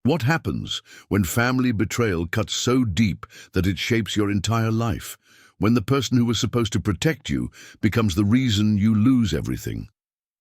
What happens when family betrayal cuts so deep that it shapes your entire life? When the person who was supposed to protect you becomes the reason you lose everything?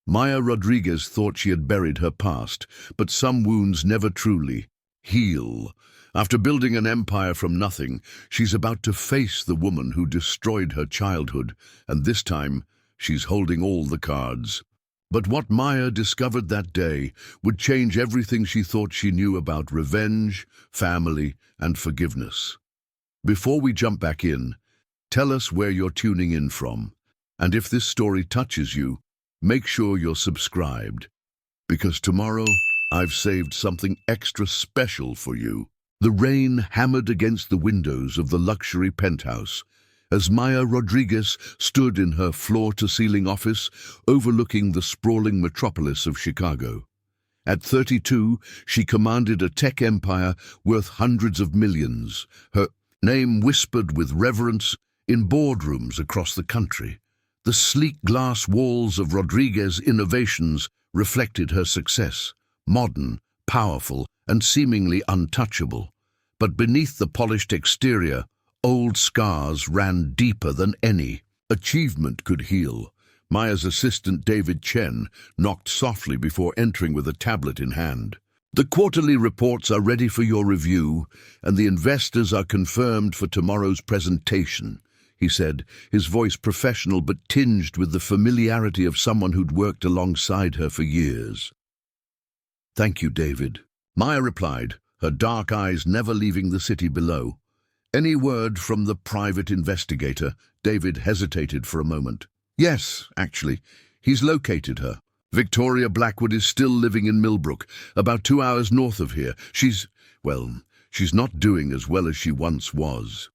Maya Rodriguez thought she had buried her past, but some wounds never truly heal. After building an empire from nothing, she's about to face the woman who destroyed her childhood, and this time, she's holding all the cards. But what Maya discovered that day would change everything she thought she knew about revenge, family, and forgiveness. Before we jump back in, tell us where you're tuning in from, and if this story touches you, make sure you're subscribed, because tomorrow I've saved something extra special for you. The rain hammered against the windows of the luxury penthouse as Maya Rodriguez stood in her floor-to-ceiling office overlooking the sprawling metropolis of Chicago. At 32, she commanded a tech empire worth hundreds of millions, her name whispered with reverence in boardrooms across the country. The sleek glass walls of Rodriguez Innovations reflected her success, modern, powerful, and seemingly untouchable. But beneath the polished exterior, old scars ran deeper than any achievement could heal. Maya's assistant David Chen knocked softly before entering with a tablet in hand. "The quarterly reports are ready for your review, and the investors are confirmed for tomorrow's presentation," he said, his voice professional but tinged with the familiarity of someone who'd worked alongside her for years. "Thank you, David," Maya replied, her dark eyes never leaving the city below. "Any word from the private investigator?" David hesitated for a moment. "Yes, actually. He's located her. Victoria Blackwood is still living in Millbrook, about 2 hours north of here. She's not doing as well as she once was."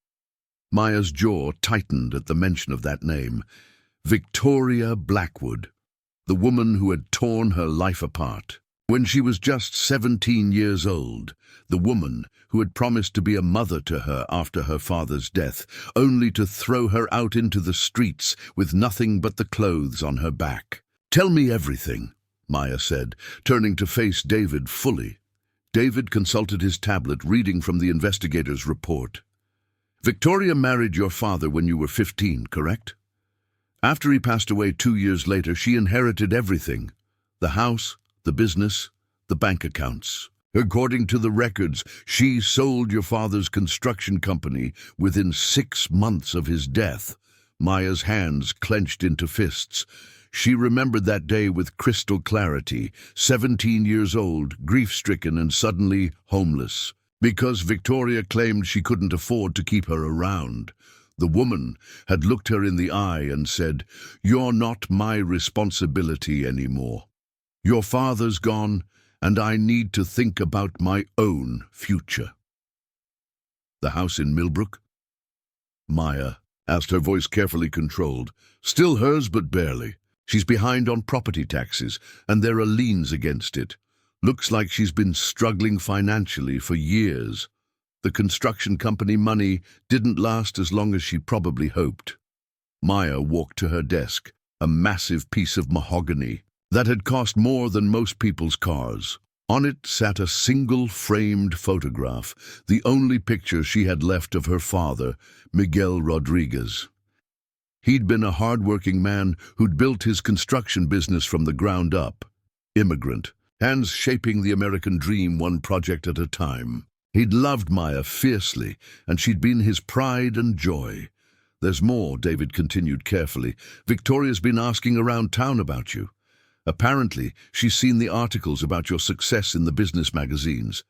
Maya's jaw tightened at the mention of that name. Victoria Blackwood, the woman who had torn her life apart. When she was just 17 years old, the woman who had promised to be a mother to her after her father's death, only to throw her out into the streets with nothing but the clothes on her back. "Tell me everything," Maya said, turning to face David fully. David consulted his tablet, reading from the investigator's report. "Victoria married your father when you were 15, correct? After he passed away 2 years later, she inherited everything: the house, the business, the bank accounts. According to the records, she sold your father's construction company within 6 months of his death." Maya's hands clenched into fists. She remembered that day with crystal clarity, 17 years old, grief-stricken and suddenly homeless. Because Victoria claimed she couldn't afford to keep her around. The woman had looked her in the eye and said, "You're not my responsibility anymore. Your father's gone, and I need to think about my own future." "The house in Millbrook?" Maya asked, her voice carefully controlled. "Still hers, but barely. She's behind on property taxes, and there are liens against it. Looks like she's been struggling financially for years. The construction company money didn't last as long as she probably hoped." Maya walked to her desk, a massive piece of mahogany that had cost more than most people's cars. On it sat a single framed photograph, the only picture she had left of her father, Miguel Rodriguez. He'd been a hard-working man who'd built his construction business from the ground up. Immigrant, hands shaping the American dream one project at a time. He'd loved Maya fiercely, and she'd been his pride and joy. "There's more," David continued carefully. "Victoria's been asking around town about you. Apparently, she's seen the articles about your success in the business magazines.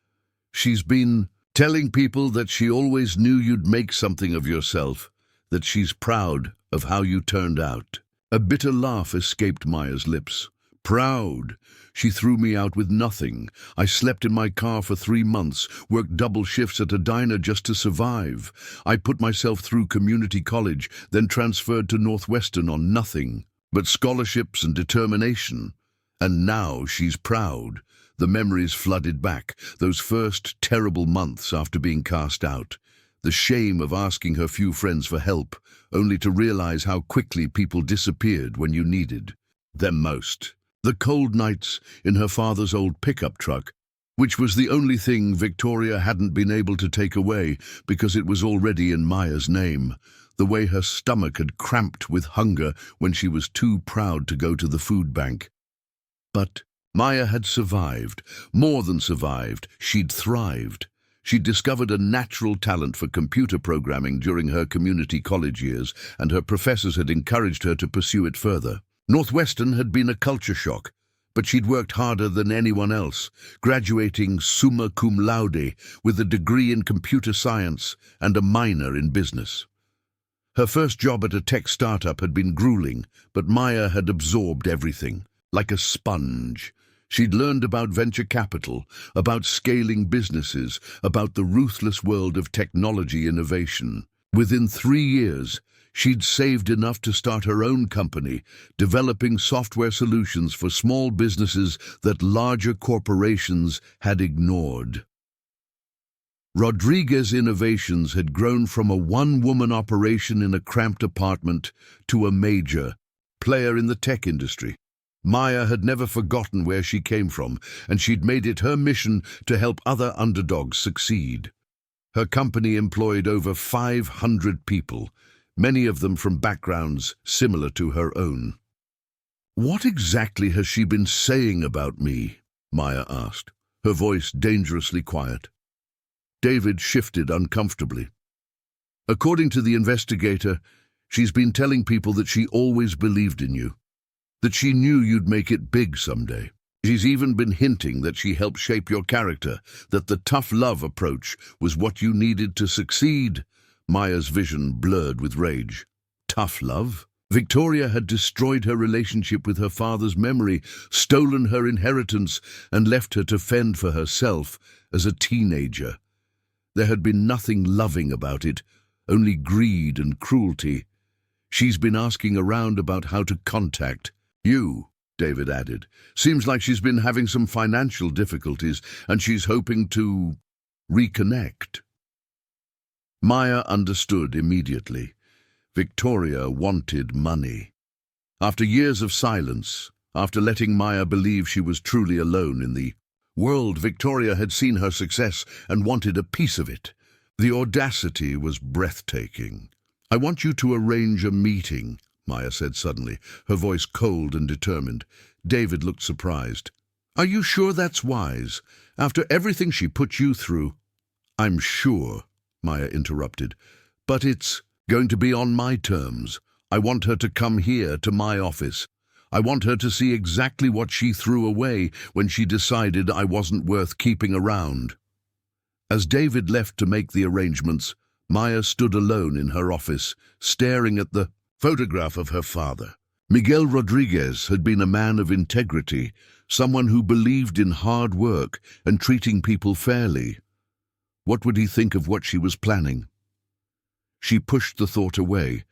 She's been telling people that she always knew you'd make something of yourself, that she's proud of how you turned out." A bitter laugh escaped Maya's lips. "Proud? She threw me out with nothing. I slept in my car for 3 months, worked double shifts at a diner just to survive. I put myself through community college, then transferred to Northwestern on nothing but scholarships and determination. And now she's proud." The memories flooded back, those first terrible months after being cast out. The shame of asking her few friends for help, only to realize how quickly people disappeared when you needed them most. The cold nights in her father's old pickup truck, which was the only thing Victoria hadn't been able to take away because it was already in Maya's name. The way her stomach had cramped with hunger when she was too proud to go to the food bank. But Maya had survived, more than survived, she'd thrived. She'd discovered a natural talent for computer programming during her community college years, and her professors had encouraged her to pursue it further. Northwestern had been a culture shock, but she'd worked harder than anyone else, graduating summa cum laude with a degree in computer science and a minor in business. Her first job at a tech startup had been grueling, but Maya had absorbed everything, like a sponge. She'd learned about venture capital, about scaling businesses, about the ruthless world of technology innovation. Within 3 years, she'd saved enough to start her own company, developing software solutions for small businesses that larger corporations had ignored. Rodriguez Innovations had grown from a one-woman operation in a cramped apartment to a major player in the tech industry. Maya had never forgotten where she came from, and she'd made it her mission to help other underdogs succeed. Her company employed over 500 people, many of them from backgrounds similar to her own. "What exactly has she been saying about me?" Maya asked, her voice dangerously quiet. David shifted uncomfortably. "According to the investigator, she's been telling people that she always believed in you, that she knew you'd make it big someday. She's even been hinting that she helped shape your character, that the tough love approach was what you needed to succeed." Maya's vision blurred with rage. Tough love? Victoria had destroyed her relationship with her father's memory, stolen her inheritance, and left her to fend for herself as a teenager. There had been nothing loving about it, only greed and cruelty. "She's been asking around about how to contact you," David added. "Seems like she's been having some financial difficulties, and she's hoping to reconnect." Maya understood immediately. Victoria wanted money. After years of silence, after letting Maya believe she was truly alone in the world, Victoria had seen her success and wanted a piece of it. The audacity was breathtaking. "I want you to arrange a meeting," Maya said suddenly, her voice cold and determined. David looked surprised. "Are you sure that's wise, after everything she put you through?" "I'm sure," Maya interrupted, "but it's going to be on my terms. I want her to come here to my office. I want her to see exactly what she threw away when she decided I wasn't worth keeping around." As David left to make the arrangements, Maya stood alone in her office, staring at the photograph of her father. Miguel Rodriguez had been a man of integrity, someone who believed in hard work and treating people fairly. What would he think of what she was planning? She pushed the thought away.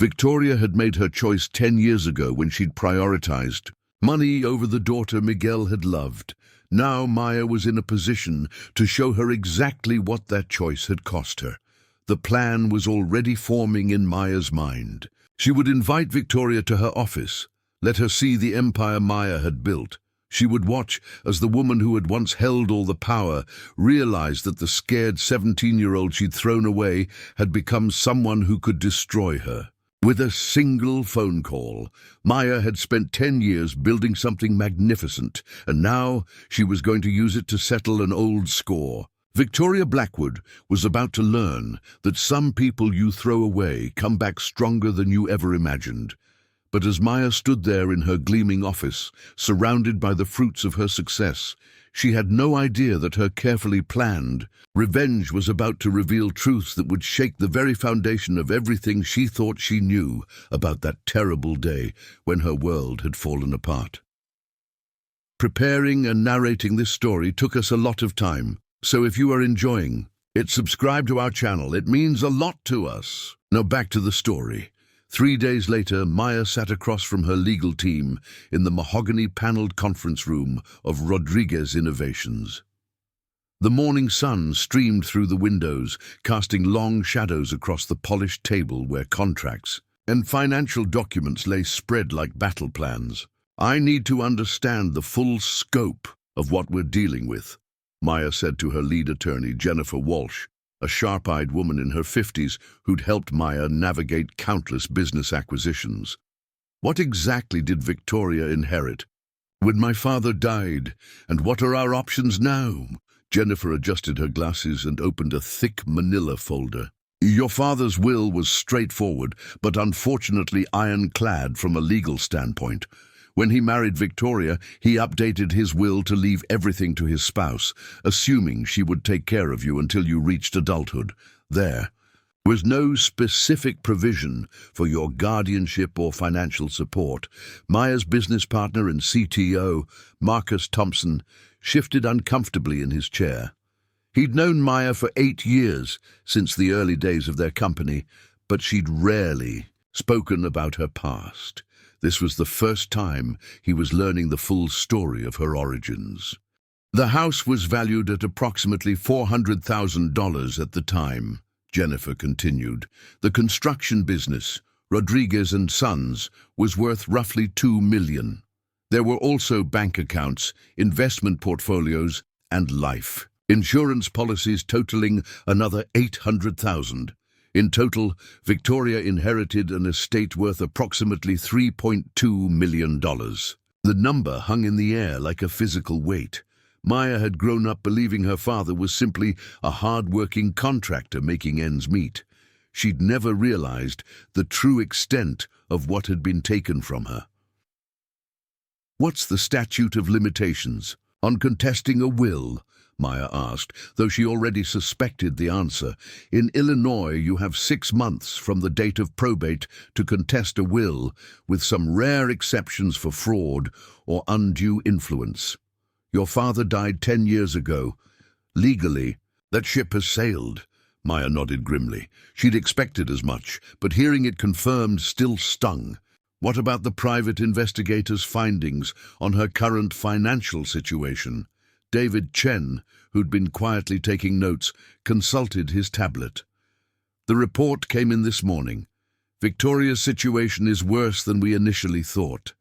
Victoria had made her choice 10 years ago when she'd prioritized money over the daughter Miguel had loved. Now Maya was in a position to show her exactly what that choice had cost her. The plan was already forming in Maya's mind. She would invite Victoria to her office, let her see the empire Maya had built. She would watch as the woman who had once held all the power realized that the scared 17-year-old she'd thrown away had become someone who could destroy her. With a single phone call, Maya had spent 10 years building something magnificent, and now she was going to use it to settle an old score. Victoria Blackwood was about to learn that some people you throw away come back stronger than you ever imagined. But as Maya stood there in her gleaming office, surrounded by the fruits of her success, she had no idea that her carefully planned revenge was about to reveal truths that would shake the very foundation of everything she thought she knew about that terrible day when her world had fallen apart. Preparing and narrating this story took us a lot of time, so if you are enjoying it, subscribe to our channel. It means a lot to us. Now back to the story. 3 days later, Maya sat across from her legal team in the mahogany-paneled conference room of Rodriguez Innovations. The morning sun streamed through the windows, casting long shadows across the polished table where contracts and financial documents lay spread like battle plans. "I need to understand the full scope of what we're dealing with," Maya said to her lead attorney, Jennifer Walsh, a sharp-eyed woman in her 50s who'd helped Maya navigate countless business acquisitions. What exactly did Victoria inherit? When my father died, and what are our options now? Jennifer adjusted her glasses and opened a thick manila folder. Your father's will was straightforward, but unfortunately ironclad from a legal standpoint. When he married Victoria, he updated his will to leave everything to his spouse, assuming she would take care of you until you reached adulthood. There was no specific provision for your guardianship or financial support. Maya's business partner and CTO, Marcus Thompson, shifted uncomfortably in his chair. He'd known Maya for 8 years, since the early days of their company, but she'd rarely spoken about her past. This was the first time he was learning the full story of her origins. The house was valued at approximately $400,000 at the time, Jennifer continued. The construction business, Rodriguez and Sons, was worth roughly $2 million. There were also bank accounts, investment portfolios, and life insurance policies totaling another $800,000. In total, Victoria inherited an estate worth approximately $3.2 million. The number hung in the air like a physical weight. Maya had grown up believing her father was simply a hard-working contractor making ends meet. She'd never realized the true extent of what had been taken from her. What's the statute of limitations on contesting a will? Maya asked, though she already suspected the answer. In Illinois, you have 6 months from the date of probate to contest a will, with some rare exceptions for fraud or undue influence. Your father died 10 years ago. Legally, that ship has sailed. Maya nodded grimly. She'd expected as much, but hearing it confirmed still stung. What about the private investigator's findings on her current financial situation? David Chen, who'd been quietly taking notes, consulted his tablet. The report came in this morning. Victoria's situation is worse than we initially thought.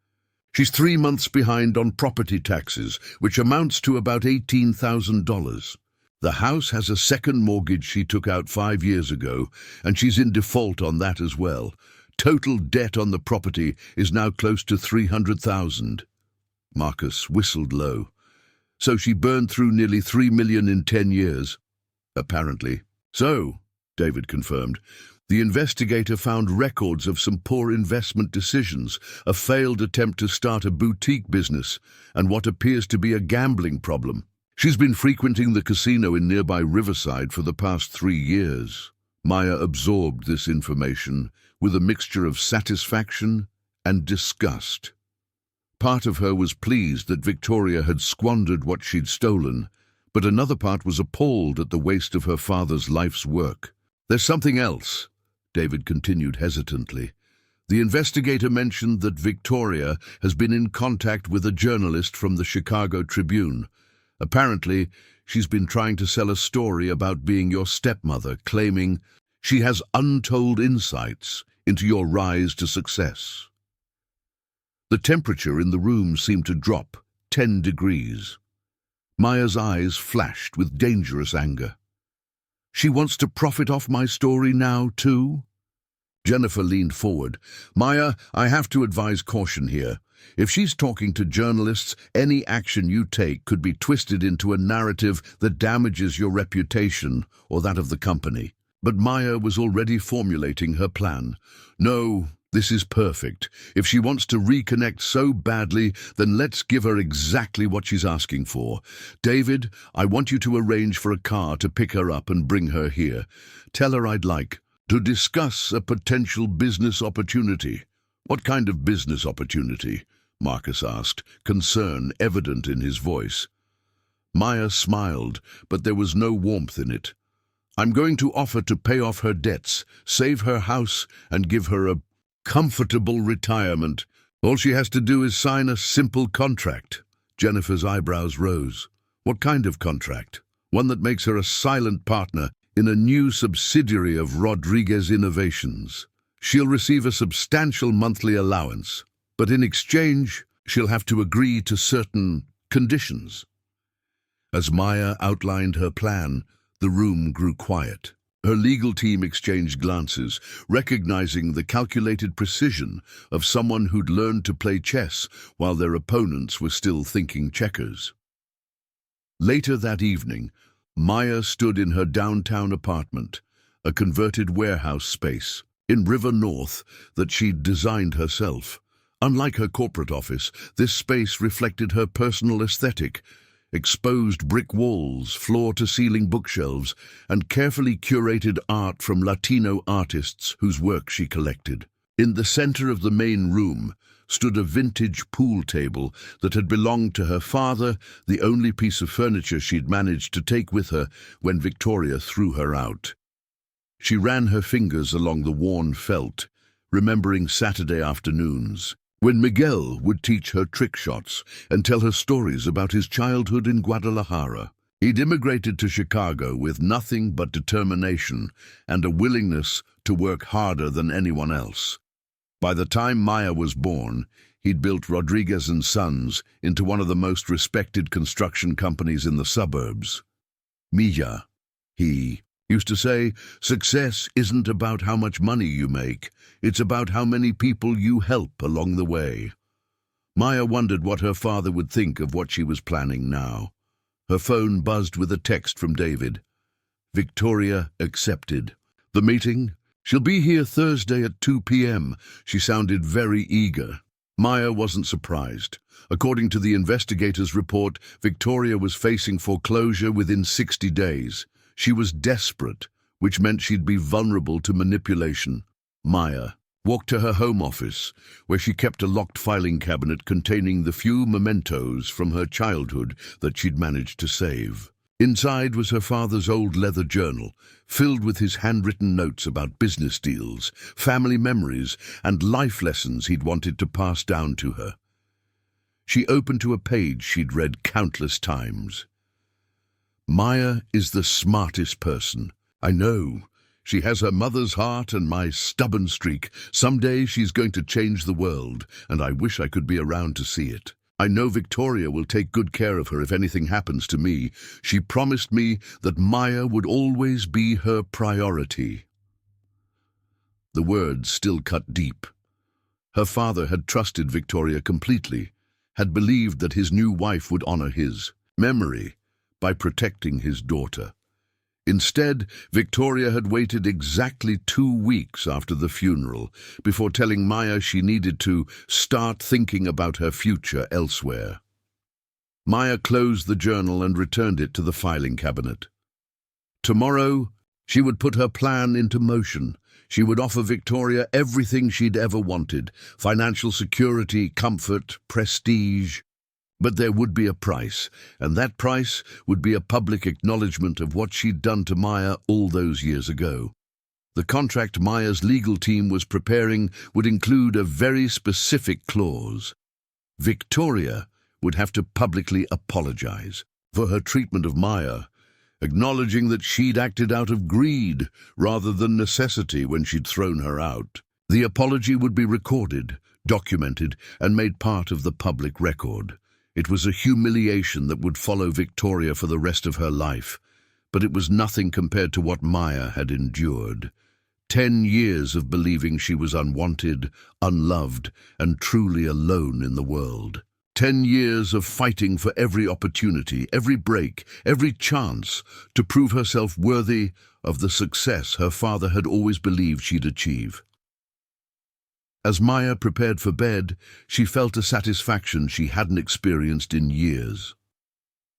She's 3 months behind on property taxes, which amounts to about $18,000. The house has a second mortgage she took out 5 years ago, and she's in default on that as well. Total debt on the property is now close to $300,000. Marcus whistled low. So she burned through nearly $3 million in 10 years. Apparently. So, David confirmed, the investigator found records of some poor investment decisions, a failed attempt to start a boutique business, and what appears to be a gambling problem. She's been frequenting the casino in nearby Riverside for the past 3 years. Maya absorbed this information with a mixture of satisfaction and disgust. Part of her was pleased that Victoria had squandered what she'd stolen, but another part was appalled at the waste of her father's life's work. There's something else, David continued hesitantly. The investigator mentioned that Victoria has been in contact with a journalist from the Chicago Tribune. Apparently, she's been trying to sell a story about being your stepmother, claiming she has untold insights into your rise to success. The temperature in the room seemed to drop 10 degrees. Maya's eyes flashed with dangerous anger. She wants to profit off my story now, too? Jennifer leaned forward. Maya, I have to advise caution here. If she's talking to journalists, any action you take could be twisted into a narrative that damages your reputation or that of the company. But Maya was already formulating her plan. No, this is perfect. If she wants to reconnect so badly, then let's give her exactly what she's asking for. David, I want you to arrange for a car to pick her up and bring her here. Tell her I'd like to discuss a potential business opportunity. What kind of business opportunity? Marcus asked, concern evident in his voice. Maya smiled, but there was no warmth in it. I'm going to offer to pay off her debts, save her house, and give her a comfortable retirement. All she has to do is sign a simple contract. Jennifer's eyebrows rose. What kind of contract? One that makes her a silent partner in a new subsidiary of Rodriguez Innovations. She'll receive a substantial monthly allowance, but in exchange, she'll have to agree to certain conditions. As Maya outlined her plan, the room grew quiet. Her legal team exchanged glances, recognizing the calculated precision of someone who'd learned to play chess while their opponents were still thinking checkers. Later that evening, Maya stood in her downtown apartment, a converted warehouse space in River North that she'd designed herself. Unlike her corporate office, this space reflected her personal aesthetic: exposed brick walls, floor-to-ceiling bookshelves, and carefully curated art from Latino artists whose work she collected. In the center of the main room stood a vintage pool table that had belonged to her father, the only piece of furniture she'd managed to take with her when Victoria threw her out. She ran her fingers along the worn felt, remembering Saturday afternoons, when Miguel would teach her trick shots and tell her stories about his childhood in Guadalajara. He'd immigrated to Chicago with nothing but determination and a willingness to work harder than anyone else. By the time Maya was born, he'd built Rodriguez and Sons into one of the most respected construction companies in the suburbs. Milla, he used to say, success isn't about how much money you make, it's about how many people you help along the way. Maya wondered what her father would think of what she was planning now. Her phone buzzed with a text from David. Victoria accepted. The meeting? She'll be here Thursday at 2 p.m. She sounded very eager. Maya wasn't surprised. According to the investigator's report, Victoria was facing foreclosure within 60 days. She was desperate, which meant she'd be vulnerable to manipulation. Maya walked to her home office, where she kept a locked filing cabinet containing the few mementos from her childhood that she'd managed to save. Inside was her father's old leather journal, filled with his handwritten notes about business deals, family memories, and life lessons he'd wanted to pass down to her. She opened to a page she'd read countless times. Maya is the smartest person. I know. She has her mother's heart and my stubborn streak. Someday she's going to change the world, and I wish I could be around to see it. I know Victoria will take good care of her if anything happens to me. She promised me that Maya would always be her priority. The words still cut deep. Her father had trusted Victoria completely, had believed that his new wife would honor his memory by protecting his daughter. Instead, Victoria had waited exactly 2 weeks after the funeral before telling Maya she needed to start thinking about her future elsewhere. Maya closed the journal and returned it to the filing cabinet. Tomorrow, she would put her plan into motion. She would offer Victoria everything she'd ever wanted: financial security, comfort, prestige. But there would be a price, and that price would be a public acknowledgement of what she'd done to Maya all those years ago. The contract Maya's legal team was preparing would include a very specific clause. Victoria would have to publicly apologize for her treatment of Maya, acknowledging that she'd acted out of greed rather than necessity when she'd thrown her out. The apology would be recorded, documented, and made part of the public record. It was a humiliation that would follow Victoria for the rest of her life, but it was nothing compared to what Maya had endured. 10 years of believing she was unwanted, unloved, and truly alone in the world. 10 years of fighting for every opportunity, every break, every chance to prove herself worthy of the success her father had always believed she'd achieve. As Maya prepared for bed, she felt a satisfaction she hadn't experienced in years.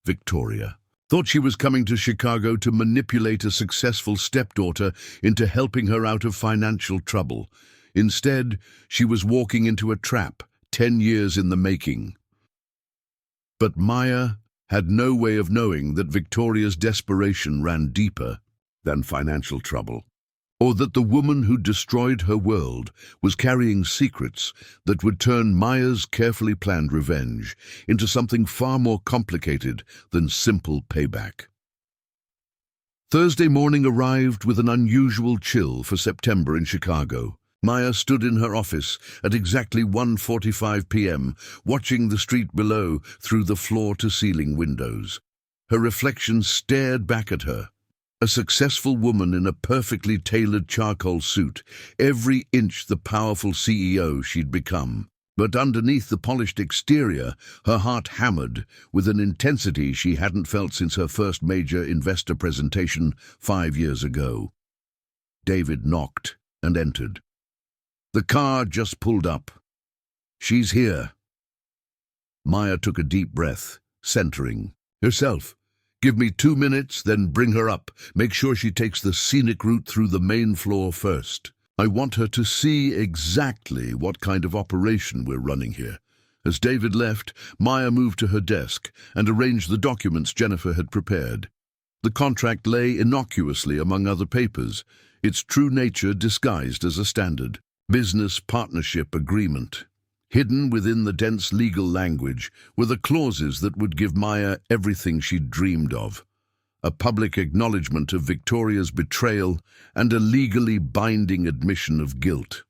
Victoria thought she was coming to Chicago to manipulate a successful stepdaughter into helping her out of financial trouble. Instead, she was walking into a trap, 10 years in the making. But Maya had no way of knowing that Victoria's desperation ran deeper than financial trouble, or that the woman who destroyed her world was carrying secrets that would turn Maya's carefully planned revenge into something far more complicated than simple payback. Thursday morning arrived with an unusual chill for September in Chicago. Maya stood in her office at exactly 1:45 p.m., watching the street below through the floor-to-ceiling windows. Her reflection stared back at her. A successful woman in a perfectly tailored charcoal suit, every inch the powerful CEO she'd become. But underneath the polished exterior, her heart hammered with an intensity she hadn't felt since her first major investor presentation 5 years ago. David knocked and entered. The car just pulled up. "She's here." Maya took a deep breath, centering herself. "Give me 2 minutes, then bring her up. Make sure she takes the scenic route through the main floor first. I want her to see exactly what kind of operation we're running here." As David left, Maya moved to her desk and arranged the documents Jennifer had prepared. The contract lay innocuously among other papers, its true nature disguised as a standard business partnership agreement. Hidden within the dense legal language were the clauses that would give Maya everything she'd dreamed of. A public acknowledgement of Victoria's betrayal and a legally binding admission of guilt.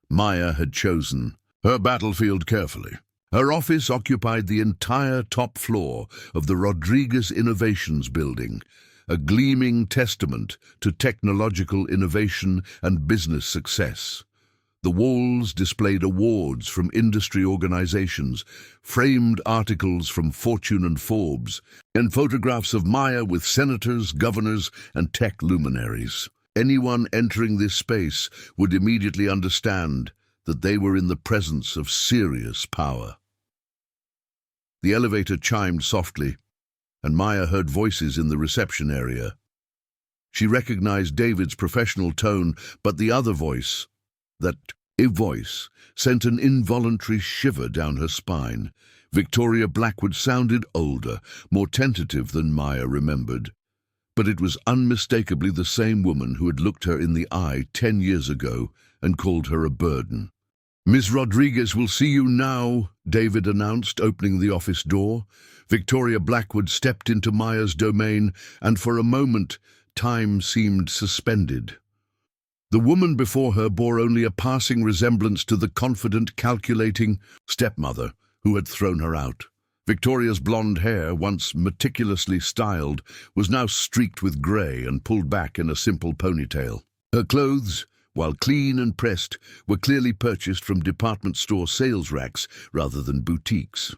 Maya had chosen her battlefield carefully. Her office occupied the entire top floor of the Rodriguez Innovations building, a gleaming testament to technological innovation and business success. The walls displayed awards from industry organizations, framed articles from Fortune and Forbes, and photographs of Maya with senators, governors, and tech luminaries. Anyone entering this space would immediately understand that they were in the presence of serious power. The elevator chimed softly, and Maya heard voices in the reception area. She recognized David's professional tone, but the other voice, a voice, sent an involuntary shiver down her spine. Victoria Blackwood sounded older, more tentative than Maya remembered. But it was unmistakably the same woman who had looked her in the eye 10 years ago and called her a burden. "Miss Rodriguez will see you now," David announced, opening the office door. Victoria Blackwood stepped into Maya's domain, and for a moment, time seemed suspended. The woman before her bore only a passing resemblance to the confident, calculating stepmother who had thrown her out. Victoria's blonde hair, once meticulously styled, was now streaked with grey and pulled back in a simple ponytail. Her clothes, while clean and pressed, were clearly purchased from department store sales racks rather than boutiques.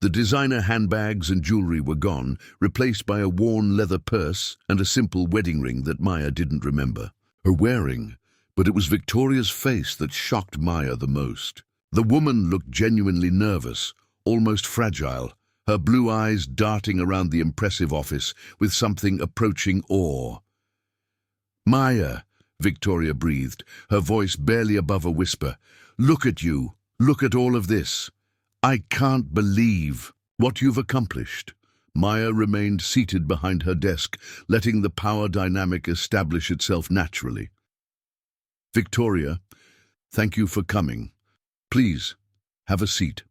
The designer handbags and jewelry were gone, replaced by a worn leather purse and a simple wedding ring that Maya didn't remember her wearing, but it was Victoria's face that shocked Maya the most. The woman looked genuinely nervous, almost fragile, her blue eyes darting around the impressive office with something approaching awe. "Maya," Victoria breathed, her voice barely above a whisper, "look at you, look at all of this. I can't believe what you've accomplished." Maya remained seated behind her desk, letting the power dynamic establish itself naturally. "Victoria, thank you for coming. Please, have a seat."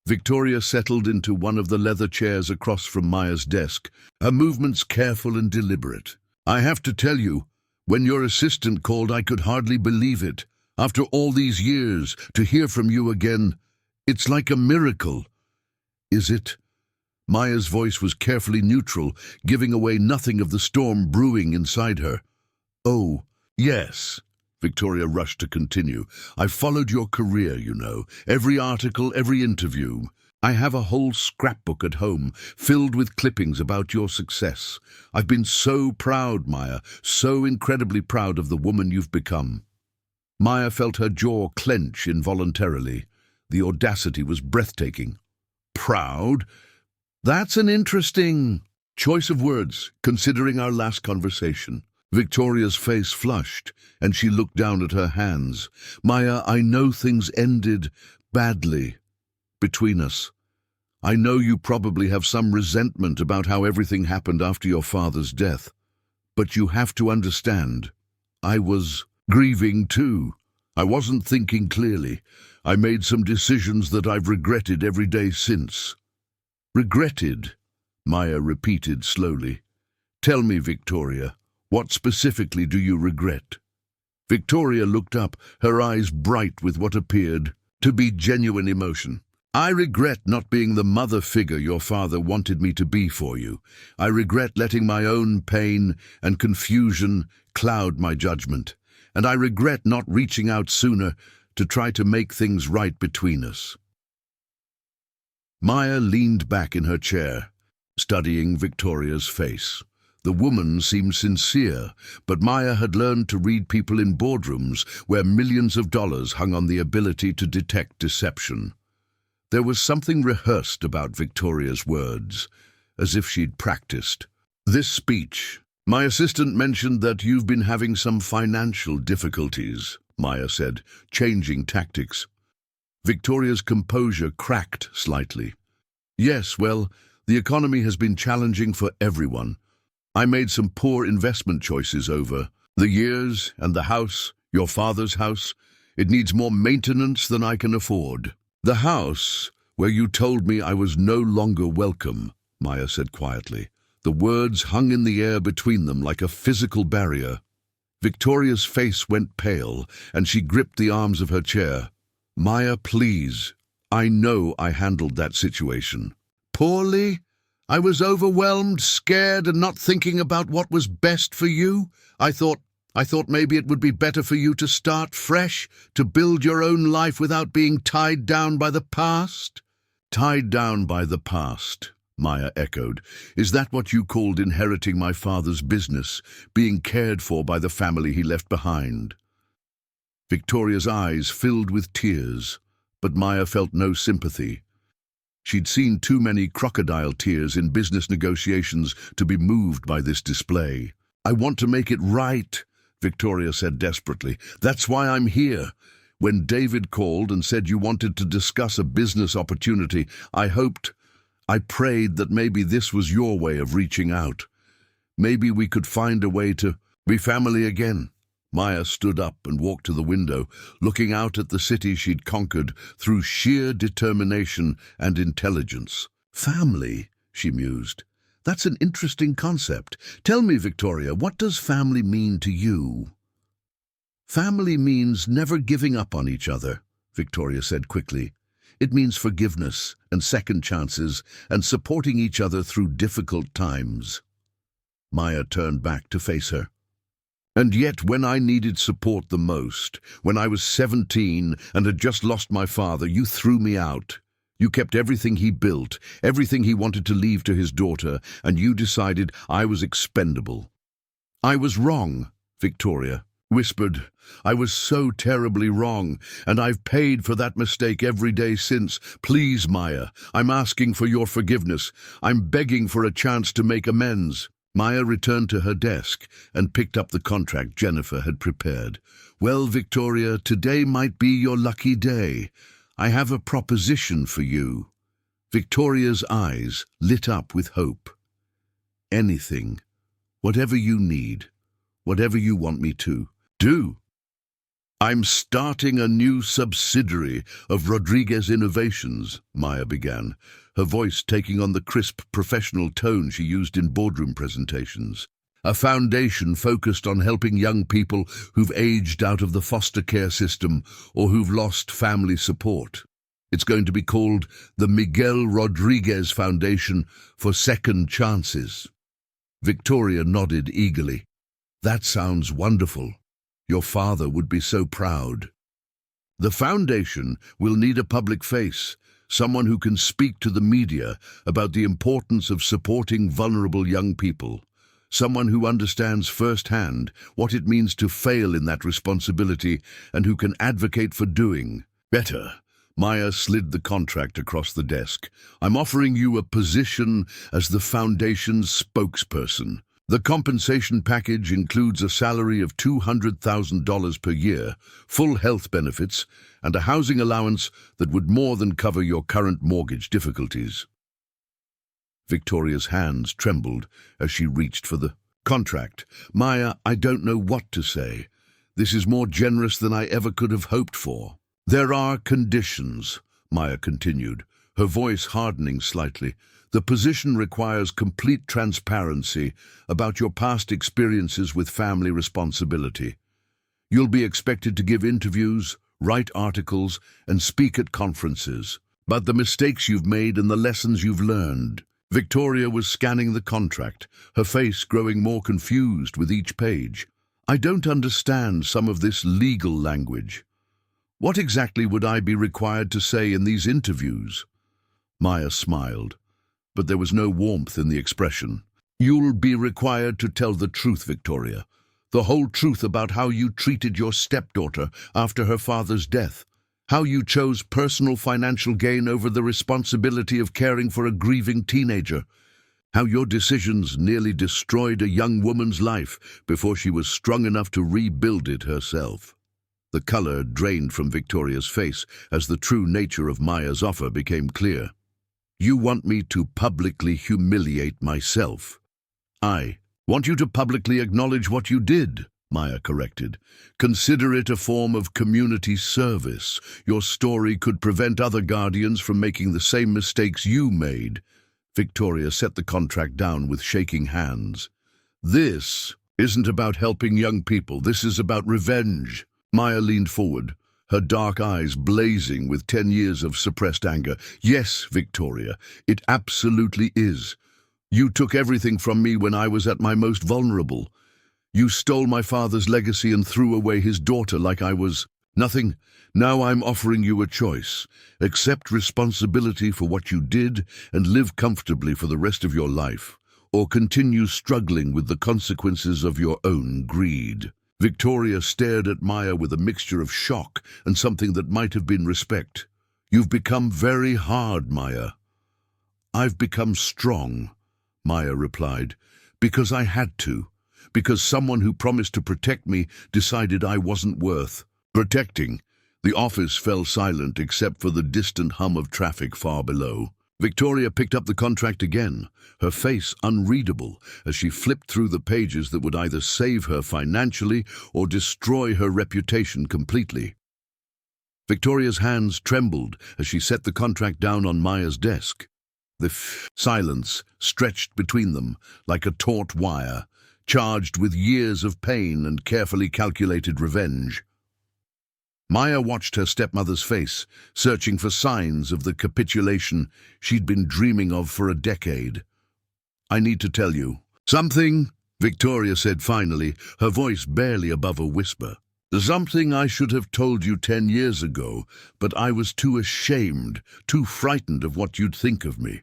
Victoria settled into one of the leather chairs across from Maya's desk, her movements careful and deliberate. "I have to tell you, when your assistant called, I could hardly believe it. After all these years, to hear from you again, it's like a miracle." "Is it?" Maya's voice was carefully neutral, giving away nothing of the storm brewing inside her. "Oh, yes." Victoria rushed to continue. "I've followed your career, you know. Every article, every interview. I have a whole scrapbook at home, filled with clippings about your success. I've been so proud, Maya, so incredibly proud of the woman you've become." Maya felt her jaw clench involuntarily. The audacity was breathtaking. "Proud? That's an interesting choice of words, considering our last conversation." Victoria's face flushed, and she looked down at her hands. "Maya, I know things ended badly between us. I know you probably have some resentment about how everything happened after your father's death. But you have to understand, I was grieving too. I wasn't thinking clearly. I made some decisions that I've regretted every day since." "Regretted?" Maya repeated slowly. "Tell me, Victoria, what specifically do you regret?" Victoria looked up, her eyes bright with what appeared to be genuine emotion. I regret not being the mother figure your father wanted me to be for you. I regret letting my own pain and confusion cloud my judgment. And I regret not reaching out sooner to try to make things right between us. Maya leaned back in her chair, studying Victoria's face. The woman seemed sincere, but Maya had learned to read people in boardrooms where millions of dollars hung on the ability to detect deception. There was something rehearsed about Victoria's words, as if she'd practiced. This speech, my assistant mentioned that you've been having some financial difficulties, Maya said, changing tactics. Victoria's composure cracked slightly. Yes, well, the economy has been challenging for everyone. I made some poor investment choices over the years, and the house, your father's house, it needs more maintenance than I can afford. The house, where you told me I was no longer welcome, Maya said quietly. The words hung in the air between them like a physical barrier. Victoria's face went pale, and she gripped the arms of her chair. Maya, please. I know I handled that situation. Poorly? I was overwhelmed, scared, and not thinking about what was best for you. I thought maybe it would be better for you to start fresh, to build your own life without being tied down by the past. Tied down by the past, Maya echoed. Is that what you called inheriting my father's business, being cared for by the family he left behind? Victoria's eyes filled with tears, but Maya felt no sympathy. She'd seen too many crocodile tears in business negotiations to be moved by this display. I want to make it right, Victoria said desperately. That's why I'm here. When David called and said you wanted to discuss a business opportunity, I prayed that maybe this was your way of reaching out. Maybe we could find a way to be family again. Maya stood up and walked to the window, looking out at the city she'd conquered through sheer determination and intelligence. Family, she mused. That's an interesting concept. Tell me, Victoria, what does family mean to you? Family means never giving up on each other, Victoria said quickly. It means forgiveness and second chances and supporting each other through difficult times. Maya turned back to face her. And yet, when I needed support the most, when I was 17 and had just lost my father, you threw me out. You kept everything he built, everything he wanted to leave to his daughter, and you decided I was expendable. I was wrong, Victoria whispered. I was so terribly wrong, and I've paid for that mistake every day since. Please, Maya, I'm asking for your forgiveness. I'm begging for a chance to make amends. Maya returned to her desk and picked up the contract Jennifer had prepared. Well, Victoria, today might be your lucky day. I have a proposition for you. Victoria's eyes lit up with hope. Anything, whatever you need, whatever you want me to do. I'm starting a new subsidiary of Rodriguez Innovations, Maya began, her voice taking on the crisp professional tone she used in boardroom presentations. A foundation focused on helping young people who've aged out of the foster care system or who've lost family support. It's going to be called the Miguel Rodriguez Foundation for Second Chances. Victoria nodded eagerly. That sounds wonderful. Your father would be so proud. The foundation will need a public face, someone who can speak to the media about the importance of supporting vulnerable young people, someone who understands firsthand what it means to fail in that responsibility and who can advocate for doing better. Maya slid the contract across the desk. I'm offering you a position as the foundation's spokesperson. The compensation package includes a salary of $200,000 per year, full health benefits, and a housing allowance that would more than cover your current mortgage difficulties. Victoria's hands trembled as she reached for the contract. Maya, I don't know what to say. This is more generous than I ever could have hoped for. There are conditions, Maya continued, her voice hardening slightly. The position requires complete transparency about your past experiences with family responsibility. You'll be expected to give interviews, write articles, and speak at conferences. about the mistakes you've made and the lessons you've learned. Victoria was scanning the contract, her face growing more confused with each page. I don't understand some of this legal language. What exactly would I be required to say in these interviews? Maya smiled, but there was no warmth in the expression. You'll be required to tell the truth, Victoria. The whole truth about how you treated your stepdaughter after her father's death. How you chose personal financial gain over the responsibility of caring for a grieving teenager. How your decisions nearly destroyed a young woman's life before she was strong enough to rebuild it herself. The color drained from Victoria's face as the true nature of Maya's offer became clear. You want me to publicly humiliate myself. I want you to publicly acknowledge what you did, Maya corrected. Consider it a form of community service. Your story could prevent other guardians from making the same mistakes you made. Victoria set the contract down with shaking hands. This isn't about helping young people. This is about revenge. Maya leaned forward, her dark eyes blazing with 10 years of suppressed anger. Yes, Victoria, it absolutely is. You took everything from me when I was at my most vulnerable. You stole my father's legacy and threw away his daughter like I was nothing. Now I'm offering you a choice. Accept responsibility for what you did and live comfortably for the rest of your life, or continue struggling with the consequences of your own greed. Victoria stared at Maya with a mixture of shock and something that might have been respect. You've become very hard, Maya. I've become strong, Maya replied, because I had to. Because someone who promised to protect me decided I wasn't worth protecting. The office fell silent except for the distant hum of traffic far below. Victoria picked up the contract again, her face unreadable as she flipped through the pages that would either save her financially or destroy her reputation completely. Victoria's hands trembled as she set the contract down on Maya's desk. The silence stretched between them like a taut wire, charged with years of pain and carefully calculated revenge. Maya watched her stepmother's face, searching for signs of the capitulation she'd been dreaming of for a decade. I need to tell you. Something, Victoria said finally, her voice barely above a whisper. Something I should have told you 10 years ago, but I was too ashamed, too frightened of what you'd think of me.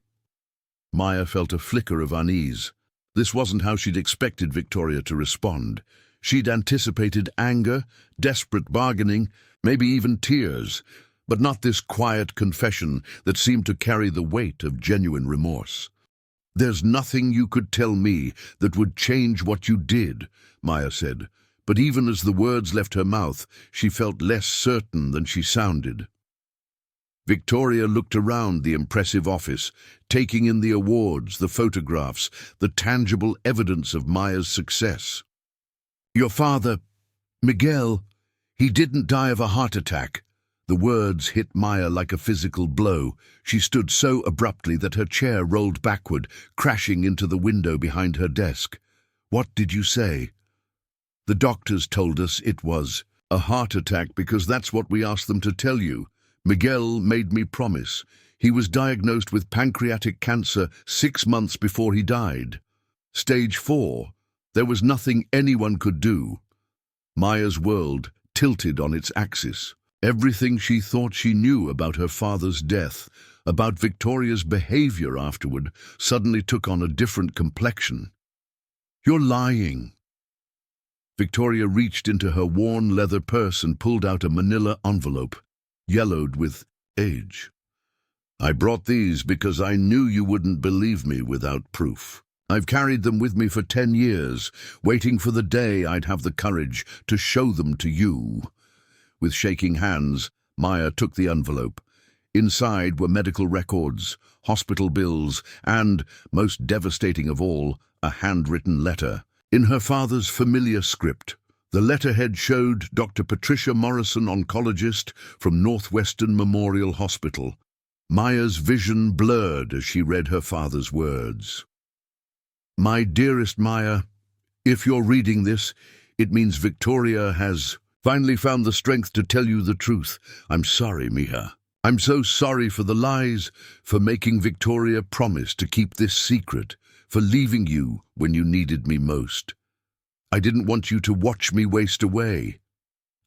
Maya felt a flicker of unease. This wasn't how she'd expected Victoria to respond. She'd anticipated anger, desperate bargaining, maybe even tears, but not this quiet confession that seemed to carry the weight of genuine remorse. There's nothing you could tell me that would change what you did, Maya said, but even as the words left her mouth, she felt less certain than she sounded. Victoria looked around the impressive office, taking in the awards, the photographs, the tangible evidence of Maya's success. Your father, Miguel, he didn't die of a heart attack. The words hit Maya like a physical blow. She stood so abruptly that her chair rolled backward, crashing into the window behind her desk. What did you say? The doctors told us it was a heart attack because that's what we asked them to tell you. Miguel made me promise. He was diagnosed with pancreatic cancer 6 months before he died. Stage 4. There was nothing anyone could do. Maya's world tilted on its axis. Everything she thought she knew about her father's death, about Victoria's behavior afterward, suddenly took on a different complexion. You're lying. Victoria reached into her worn leather purse and pulled out a manila envelope, yellowed with age. I brought these because I knew you wouldn't believe me without proof. I've carried them with me for 10 years, waiting for the day I'd have the courage to show them to you. With shaking hands, Maya took the envelope. Inside were medical records, hospital bills, and, most devastating of all, a handwritten letter. In her father's familiar script, the letterhead showed Dr. Patricia Morrison, oncologist from Northwestern Memorial Hospital. Maya's vision blurred as she read her father's words. My dearest Maya, if you're reading this, it means Victoria has finally found the strength to tell you the truth. I'm sorry, Mija. I'm so sorry for the lies, for making Victoria promise to keep this secret, for leaving you when you needed me most. I didn't want you to watch me waste away.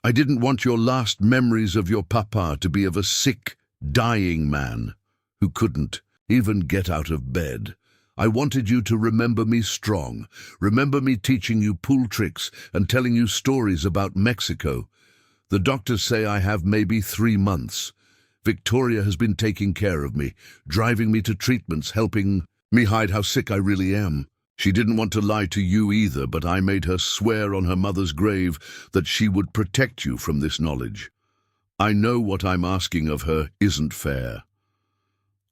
I didn't want your last memories of your papa to be of a sick, dying man who couldn't even get out of bed. I wanted you to remember me strong, remember me teaching you pool tricks and telling you stories about Mexico. The doctors say I have maybe 3 months. Victoria has been taking care of me, driving me to treatments, helping me hide how sick I really am. She didn't want to lie to you either, but I made her swear on her mother's grave that she would protect you from this knowledge. I know what I'm asking of her isn't fair.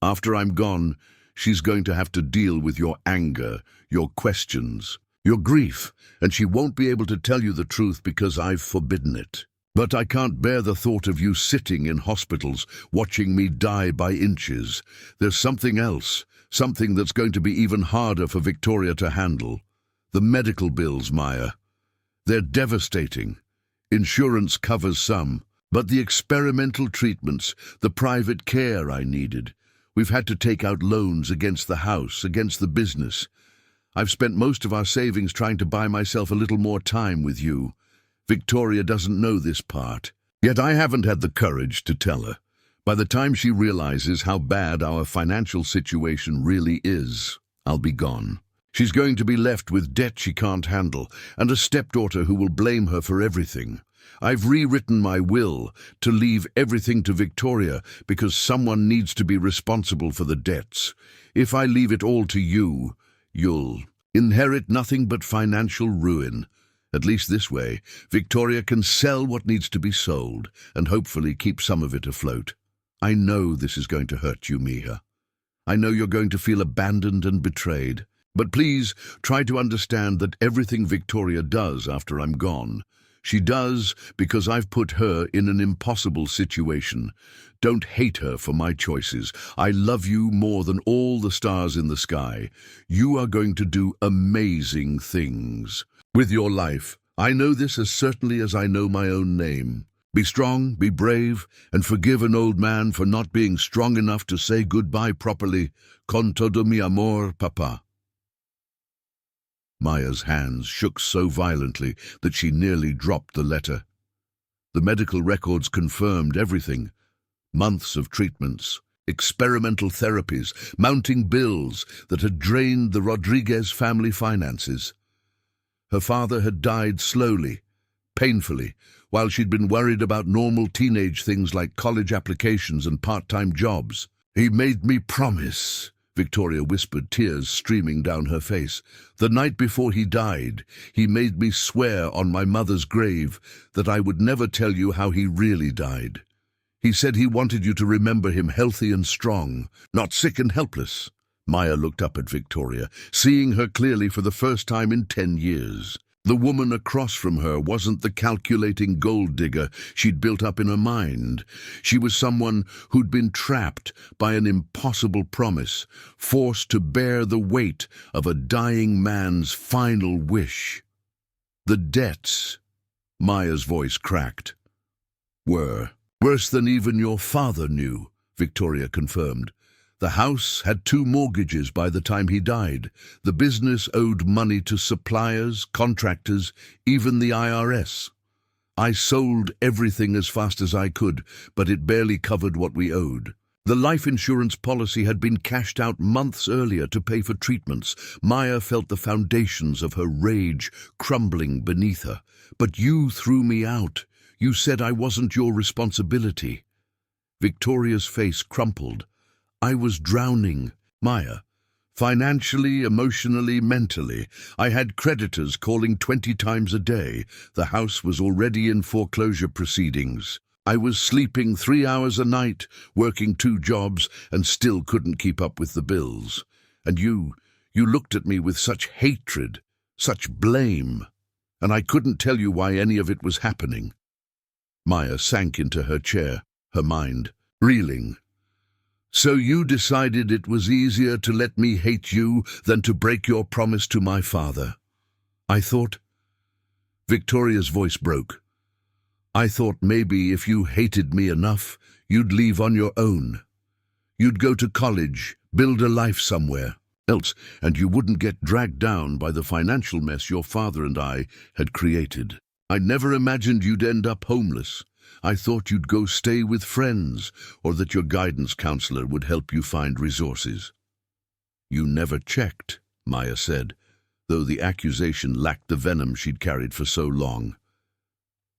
After I'm gone, she's going to have to deal with your anger, your questions, your grief, and she won't be able to tell you the truth because I've forbidden it. But I can't bear the thought of you sitting in hospitals, watching me die by inches. There's something else, something that's going to be even harder for Victoria to handle. The medical bills, Maya. They're devastating. Insurance covers some, but the experimental treatments, the private care I needed. We've had to take out loans against the house, against the business. I've spent most of our savings trying to buy myself a little more time with you. Victoria doesn't know this part, yet I haven't had the courage to tell her. By the time she realizes how bad our financial situation really is, I'll be gone. She's going to be left with debt she can't handle, and a stepdaughter who will blame her for everything. I've rewritten my will to leave everything to Victoria because someone needs to be responsible for the debts. If I leave it all to you, you'll inherit nothing but financial ruin. At least this way, Victoria can sell what needs to be sold and hopefully keep some of it afloat. I know this is going to hurt you, Mia. I know you're going to feel abandoned and betrayed. But please try to understand that everything Victoria does after I'm gone, she does because I've put her in an impossible situation. Don't hate her for my choices. I love you more than all the stars in the sky. You are going to do amazing things with your life. I know this as certainly as I know my own name. Be strong, be brave, and forgive an old man for not being strong enough to say goodbye properly. Con todo mi amor, papa. Maya's hands shook so violently that she nearly dropped the letter. The medical records confirmed everything. Months of treatments, experimental therapies, mounting bills that had drained the Rodriguez family finances. Her father had died slowly, painfully, while she'd been worried about normal teenage things like college applications and part-time jobs. He made me promise, Victoria whispered, tears streaming down her face. The night before he died, he made me swear on my mother's grave that I would never tell you how he really died. He said he wanted you to remember him healthy and strong, not sick and helpless. Maya looked up at Victoria, seeing her clearly for the first time in 10 years. The woman across from her wasn't the calculating gold digger she'd built up in her mind. She was someone who'd been trapped by an impossible promise, forced to bear the weight of a dying man's final wish. The debts, Maya's voice cracked, were worse than even your father knew, Victoria confirmed. The house had 2 mortgages by the time he died. The business owed money to suppliers, contractors, even the IRS. I sold everything as fast as I could, but it barely covered what we owed. The life insurance policy had been cashed out months earlier to pay for treatments. Maya felt the foundations of her rage crumbling beneath her. But you threw me out. You said I wasn't your responsibility. Victoria's face crumpled. I was drowning, Maya. Financially, emotionally, mentally. I had creditors calling 20 times a day. The house was already in foreclosure proceedings. I was sleeping 3 hours a night, working 2 jobs, and still couldn't keep up with the bills. And you looked at me with such hatred, such blame, and I couldn't tell you why any of it was happening. Maya sank into her chair, her mind reeling. So you decided it was easier to let me hate you than to break your promise to my father. I thought. Victoria's voice broke. I thought maybe if you hated me enough, you'd leave on your own. You'd go to college, build a life somewhere else, and you wouldn't get dragged down by the financial mess your father and I had created. I never imagined you'd end up homeless. I thought you'd go stay with friends, or that your guidance counselor would help you find resources. You never checked, Maya said, though the accusation lacked the venom she'd carried for so long.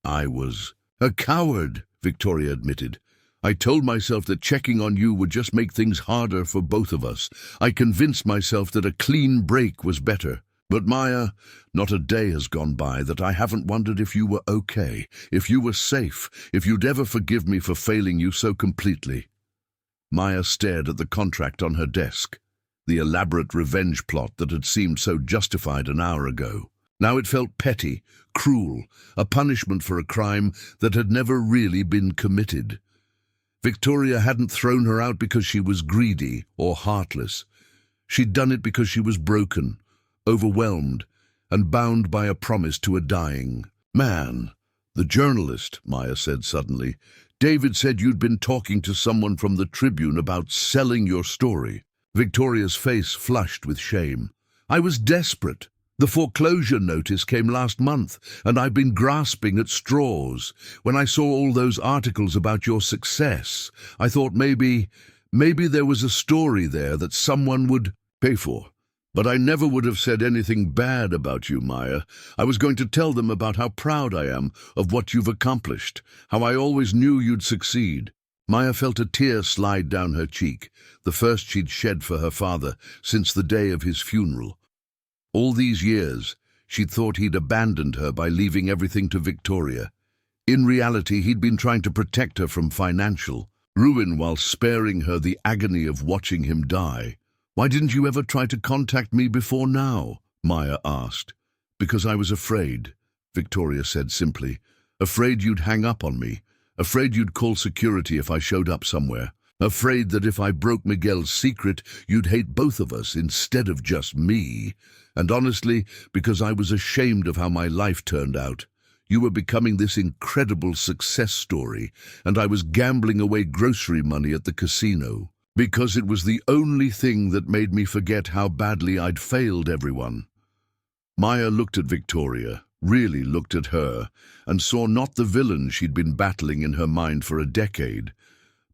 I was a coward, Victoria admitted. I told myself that checking on you would just make things harder for both of us. I convinced myself that a clean break was better. But Maya, not a day has gone by that I haven't wondered if you were okay, if you were safe, if you'd ever forgive me for failing you so completely. Maya stared at the contract on her desk, the elaborate revenge plot that had seemed so justified an hour ago. Now it felt petty, cruel, a punishment for a crime that had never really been committed. Victoria hadn't thrown her out because she was greedy or heartless. She'd done it because she was broken, overwhelmed, and bound by a promise to a dying man. The journalist, Maya said suddenly. David said you'd been talking to someone from the Tribune about selling your story. Victoria's face flushed with shame. I was desperate. The foreclosure notice came last month, and I've been grasping at straws. When I saw all those articles about your success, I thought maybe there was a story there that someone would pay for. But I never would have said anything bad about you, Maya. I was going to tell them about how proud I am of what you've accomplished, how I always knew you'd succeed. Maya felt a tear slide down her cheek, the first she'd shed for her father since the day of his funeral. All these years, she'd thought he'd abandoned her by leaving everything to Victoria. In reality, he'd been trying to protect her from financial ruin while sparing her the agony of watching him die. Why didn't you ever try to contact me before now? Maya asked. Because I was afraid, Victoria said simply. Afraid you'd hang up on me. Afraid you'd call security if I showed up somewhere. Afraid that if I broke Miguel's secret, you'd hate both of us instead of just me. And honestly, because I was ashamed of how my life turned out. You were becoming this incredible success story, and I was gambling away grocery money at the casino. Because it was the only thing that made me forget how badly I'd failed everyone. Maya looked at Victoria, really looked at her, and saw not the villain she'd been battling in her mind for a decade,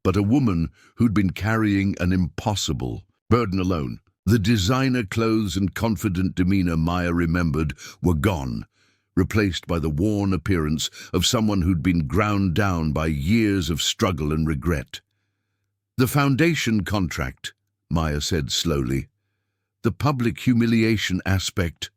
but a woman who'd been carrying an impossible burden alone. The designer clothes and confident demeanor Maya remembered were gone, replaced by the worn appearance of someone who'd been ground down by years of struggle and regret. The foundation contract, Maya said slowly. The public humiliation aspect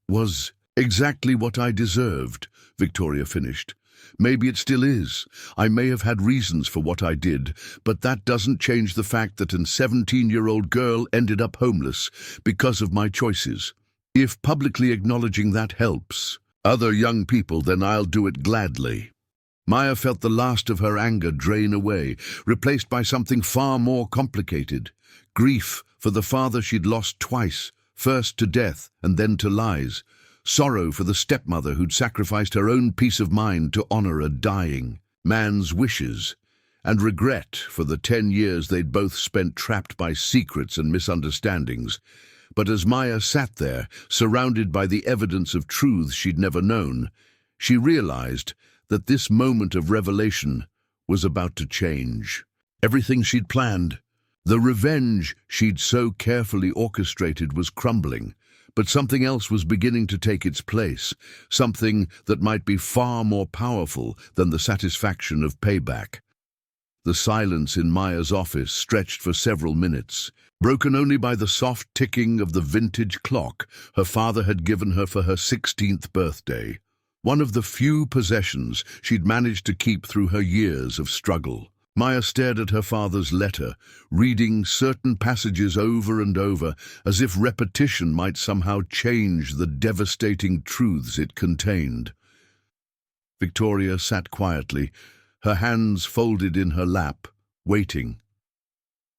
was exactly what I deserved, Victoria finished. Maybe it still is. I may have had reasons for what I did, but that doesn't change the fact that a 17-year-old girl ended up homeless because of my choices. If publicly acknowledging that helps other young people, then I'll do it gladly. Maya felt the last of her anger drain away, replaced by something far more complicated. Grief for the father she'd lost twice, first to death and then to lies. Sorrow for the stepmother who'd sacrificed her own peace of mind to honor a dying man's wishes. And regret for the 10 years they'd both spent trapped by secrets and misunderstandings. But as Maya sat there, surrounded by the evidence of truths she'd never known, she realized that this moment of revelation was about to change. Everything she'd planned, the revenge she'd so carefully orchestrated, was crumbling, but something else was beginning to take its place, something that might be far more powerful than the satisfaction of payback. The silence in Maya's office stretched for several minutes, broken only by the soft ticking of the vintage clock her father had given her for her 16th birthday. One of the few possessions she'd managed to keep through her years of struggle. Maya stared at her father's letter, reading certain passages over and over, as if repetition might somehow change the devastating truths it contained. Victoria sat quietly, her hands folded in her lap, waiting.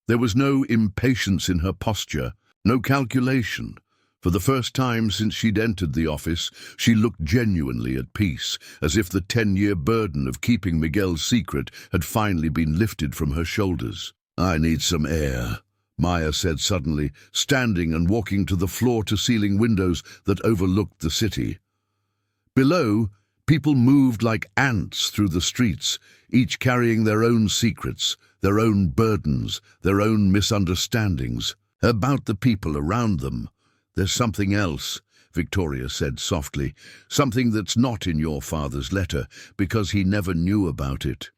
There was no impatience in her posture, no calculation, For the first time since she'd entered the office, she looked genuinely at peace, as if the 10-year burden of keeping Miguel's secret had finally been lifted from her shoulders. "I need some air," Maya said suddenly, standing and walking to the floor-to-ceiling windows that overlooked the city. Below, people moved like ants through the streets, each carrying their own secrets, their own burdens, their own misunderstandings. About the people around them, "There's something else," Victoria said softly, "something that's not in your father's letter, because he never knew about it."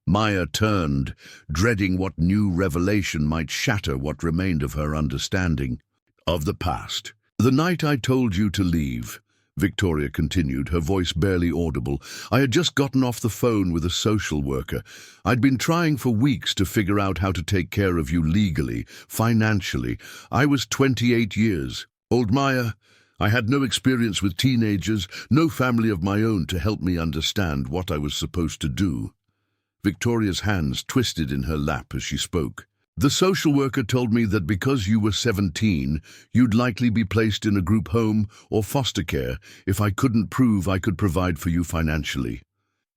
Maya turned, dreading what new revelation might shatter what remained of her understanding of the past. "The night I told you to leave," Victoria continued, her voice barely audible, "I had just gotten off the phone with a social worker. I'd been trying for weeks to figure out how to take care of you legally, financially. I was 28 years old, Maya. I had no experience with teenagers, no family of my own to help me understand what I was supposed to do." Victoria's hands twisted in her lap as she spoke. "The social worker told me that because you were 17, you'd likely be placed in a group home or foster care if I couldn't prove I could provide for you financially.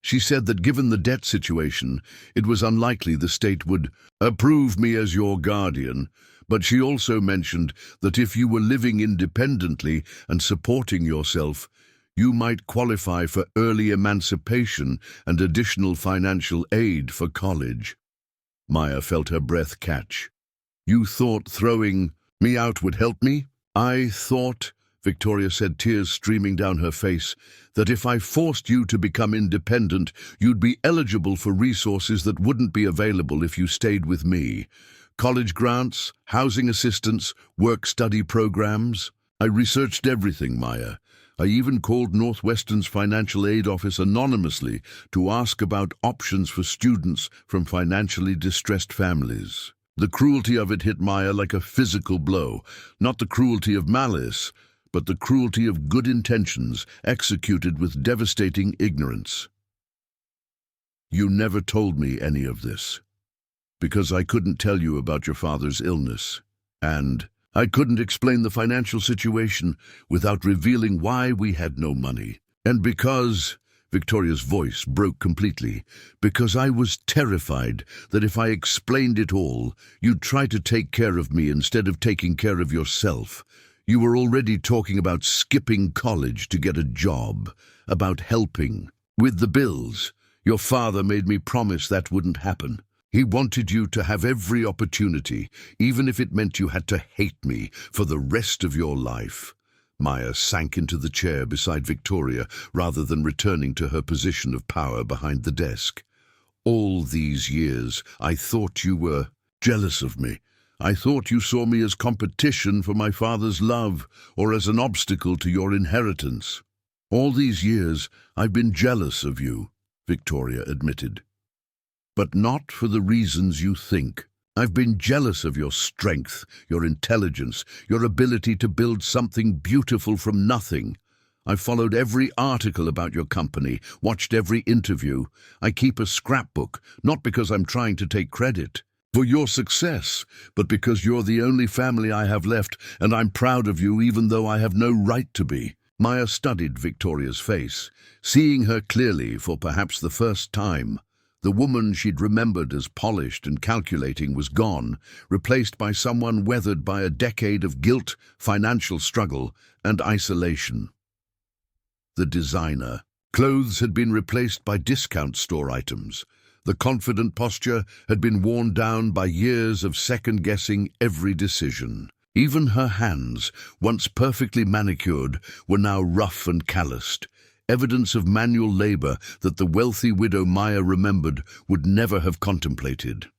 She said that given the debt situation, it was unlikely the state would approve me as your guardian, but she also mentioned that if you were living independently and supporting yourself, you might qualify for early emancipation and additional financial aid for college." Maya felt her breath catch. "You thought throwing me out would help me?" "I thought," Victoria said, tears streaming down her face, "that if I forced you to become independent, you'd be eligible for resources that wouldn't be available if you stayed with me. College grants, housing assistance, work-study programs. I researched everything, Maya. I even called Northwestern's financial aid office anonymously to ask about options for students from financially distressed families." The cruelty of it hit Maya like a physical blow, not the cruelty of malice, but the cruelty of good intentions executed with devastating ignorance. "You never told me any of this, because I couldn't tell you about your father's illness, and I couldn't explain the financial situation without revealing why we had no money. And because," Victoria's voice broke completely, "because I was terrified that if I explained it all, you'd try to take care of me instead of taking care of yourself. You were already talking about skipping college to get a job, about helping with the bills. Your father made me promise that wouldn't happen. He wanted you to have every opportunity, even if it meant you had to hate me for the rest of your life." Maya sank into the chair beside Victoria rather than returning to her position of power behind the desk. "All these years, I thought you were jealous of me. I thought you saw me as competition for my father's love or as an obstacle to your inheritance. All these years, I've been jealous of you," Victoria admitted. "But not for the reasons you think. I've been jealous of your strength, your intelligence, your ability to build something beautiful from nothing. I've followed every article about your company, watched every interview. I keep a scrapbook, not because I'm trying to take credit for your success, but because you're the only family I have left, and I'm proud of you even though I have no right to be." Maya studied Victoria's face, seeing her clearly for perhaps the first time. The woman she'd remembered as polished and calculating was gone, replaced by someone weathered by a decade of guilt, financial struggle, and isolation. The designer. Clothes had been replaced by discount store items. The confident posture had been worn down by years of second-guessing every decision. Even her hands, once perfectly manicured, were now rough and calloused, evidence of manual labor that the wealthy widow Maya remembered would never have contemplated.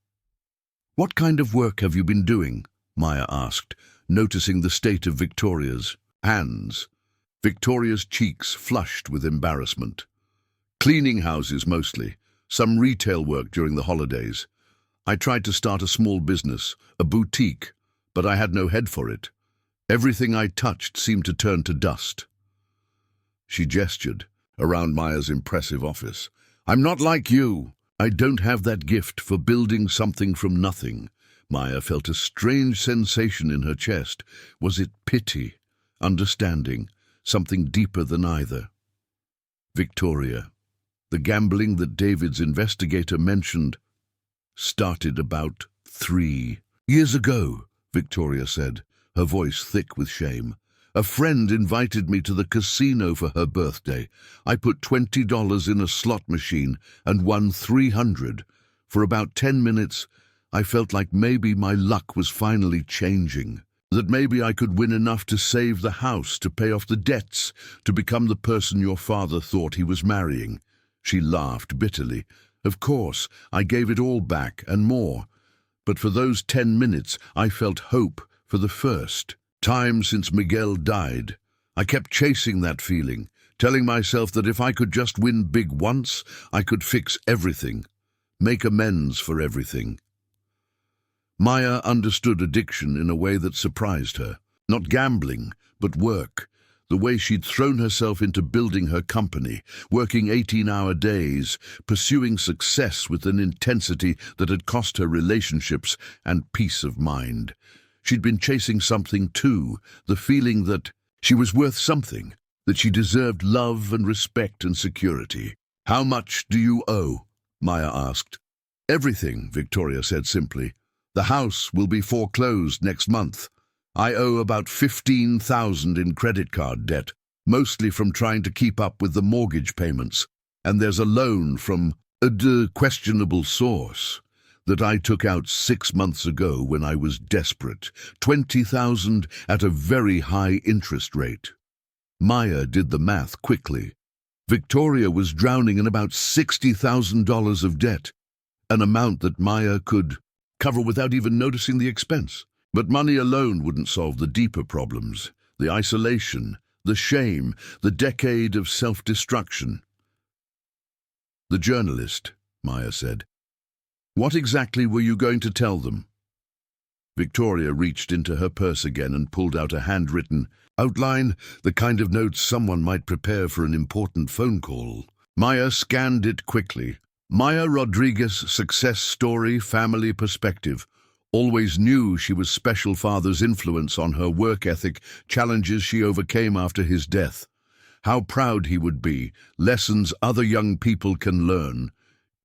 "What kind of work have you been doing?" Maya asked, noticing the state of Victoria's hands. Victoria's cheeks flushed with embarrassment. "Cleaning houses mostly, some retail work during the holidays. I tried to start a small business, a boutique, but I had no head for it. Everything I touched seemed to turn to dust." She gestured around Maya's impressive office. "I'm not like you. I don't have that gift for building something from nothing." Maya felt a strange sensation in her chest. Was it pity? understanding, something deeper than either. Victoria, the gambling that David's investigator mentioned started about 3 years ago, Victoria said, her voice thick with shame. A friend invited me to the casino for her birthday. I put $20 in a slot machine and won $300. For about 10 minutes, I felt like maybe my luck was finally changing, that maybe I could win enough to save the house, to pay off the debts, to become the person your father thought he was marrying. She laughed bitterly. Of course, I gave it all back and more. But for those 10 minutes, I felt hope for the first time since Miguel died. I kept chasing that feeling, telling myself that if I could just win big once, I could fix everything, make amends for everything. Maya understood addiction in a way that surprised her. Not gambling, but work. The way she'd thrown herself into building her company, working 18-hour days, pursuing success with an intensity that had cost her relationships and peace of mind. She'd been chasing something too, the feeling that she was worth something, that she deserved love and respect and security. "How much do you owe?" Maya asked. "Everything," Victoria said simply. "The house will be foreclosed next month. I owe about $15,000 in credit card debt, mostly from trying to keep up with the mortgage payments. And there's a loan from a questionable source that I took out 6 months ago when I was desperate. $20,000 at a very high interest rate." Maya did the math quickly. Victoria was drowning in about $60,000 of debt, an amount that Maya could cover without even noticing the expense. But money alone wouldn't solve the deeper problems, the isolation, the shame, the decade of self-destruction. "The journalist," Maya said. "What exactly were you going to tell them?" Victoria reached into her purse again and pulled out a handwritten outline, the kind of notes someone might prepare for an important phone call. Maya scanned it quickly. Maya Rodriguez, success story, family perspective. Always knew she was special father's influence on her work ethic, challenges she overcame after his death. How proud he would be, lessons other young people can learn.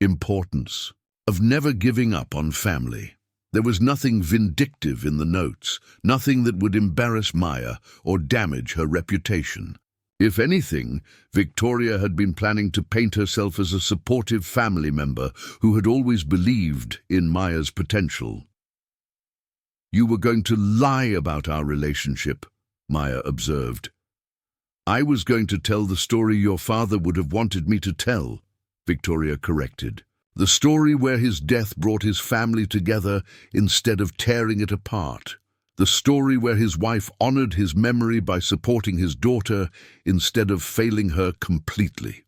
Importance of never giving up on family. There was nothing vindictive in the notes, nothing that would embarrass Maya or damage her reputation. If anything, Victoria had been planning to paint herself as a supportive family member who had always believed in Maya's potential. "You were going to lie about our relationship," Maya observed. "I was going to tell the story your father would have wanted me to tell," Victoria corrected. "The story where his death brought his family together instead of tearing it apart. The story where his wife honored his memory by supporting his daughter instead of failing her completely."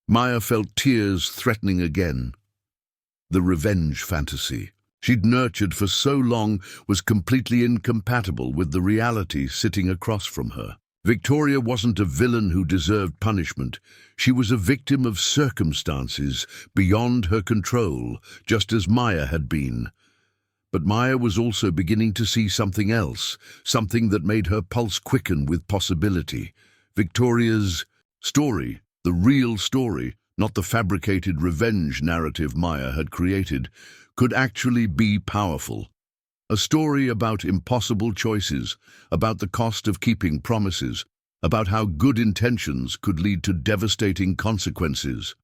Maya felt tears threatening again. The revenge fantasy she'd nurtured for so long was completely incompatible with the reality sitting across from her. Victoria wasn't a villain who deserved punishment. She was a victim of circumstances beyond her control, just as Maya had been. But Maya was also beginning to see something else, something that made her pulse quicken with possibility. Victoria's story, the real story, not the fabricated revenge narrative Maya had created, could actually be powerful. A story about impossible choices, about the cost of keeping promises, about how good intentions could lead to devastating consequences.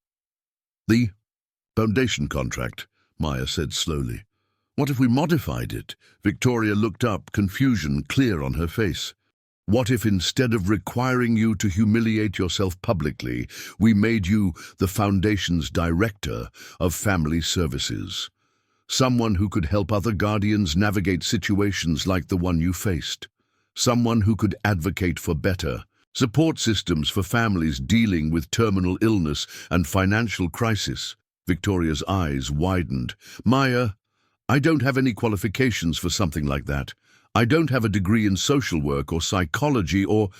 "The foundation contract," Maya said slowly. "What if we modified it?" Victoria looked up, confusion clear on her face. "What if instead of requiring you to humiliate yourself publicly, we made you the foundation's director of family services? Someone who could help other guardians navigate situations like the one you faced. Someone who could advocate for better support systems for families dealing with terminal illness and financial crisis." Victoria's eyes widened. "Maya, I don't have any qualifications for something like that. I don't have a degree in social work or psychology or—"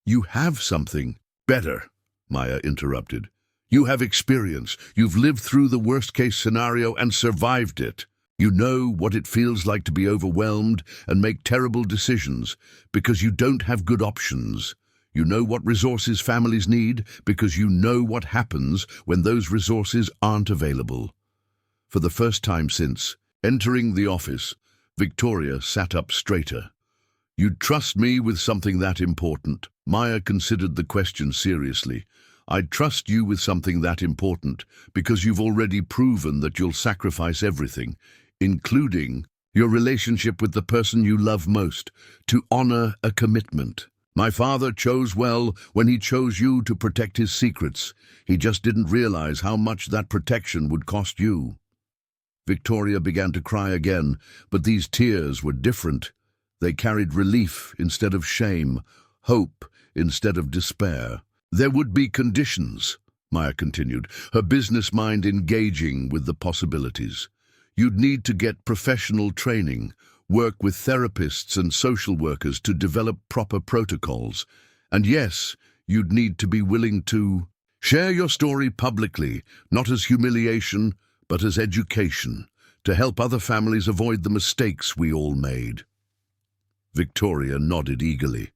"You have something better," Maya interrupted. "You have experience. You've lived through the worst-case scenario and survived it. You know what it feels like to be overwhelmed and make terrible decisions because you don't have good options. You know what resources families need because you know what happens when those resources aren't available. For the first time since entering the office, Victoria sat up straighter. "You'd trust me with something that important?" Maya considered the question seriously. "I'd trust you with something that important because you've already proven that you'll sacrifice everything, including your relationship with the person you love most, to honor a commitment. My father chose well when he chose you to protect his secrets. He just didn't realize how much that protection would cost you." Victoria began to cry again, but these tears were different. They carried relief instead of shame, hope instead of despair. "There would be conditions," Maya continued, her business mind engaging with the possibilities. "You'd need to get professional training, work with therapists and social workers to develop proper protocols. And yes, you'd need to be willing to share your story publicly, not as humiliation, but as education, to help other families avoid the mistakes we all made." Victoria nodded eagerly.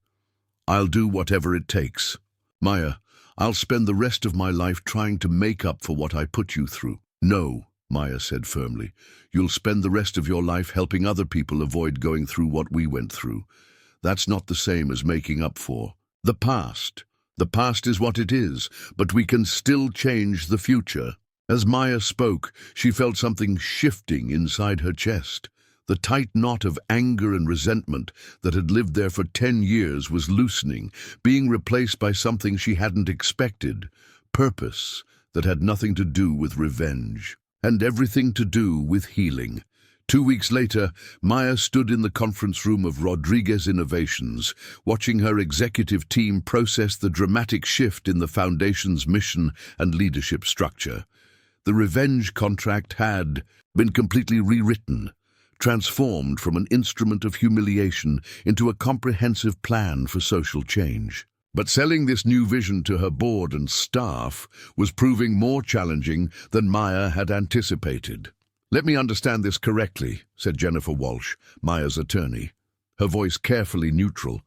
"I'll do whatever it takes. Maya, I'll spend the rest of my life trying to make up for what I put you through." "No," Maya said firmly. "You'll spend the rest of your life helping other people avoid going through what we went through. That's not the same as making up for the past. The past is what it is, but we can still change the future." As Maya spoke, she felt something shifting inside her chest. The tight knot of anger and resentment that had lived there for 10 years was loosening, being replaced by something she hadn't expected: purpose that had nothing to do with revenge, and everything to do with healing. 2 weeks later, Maya stood in the conference room of Rodriguez Innovations, watching her executive team process the dramatic shift in the foundation's mission and leadership structure. The revenge contract had been completely rewritten, transformed from an instrument of humiliation into a comprehensive plan for social change. But selling this new vision to her board and staff was proving more challenging than Maya had anticipated. "Let me understand this correctly," said Jennifer Walsh, Maya's attorney, her voice carefully neutral.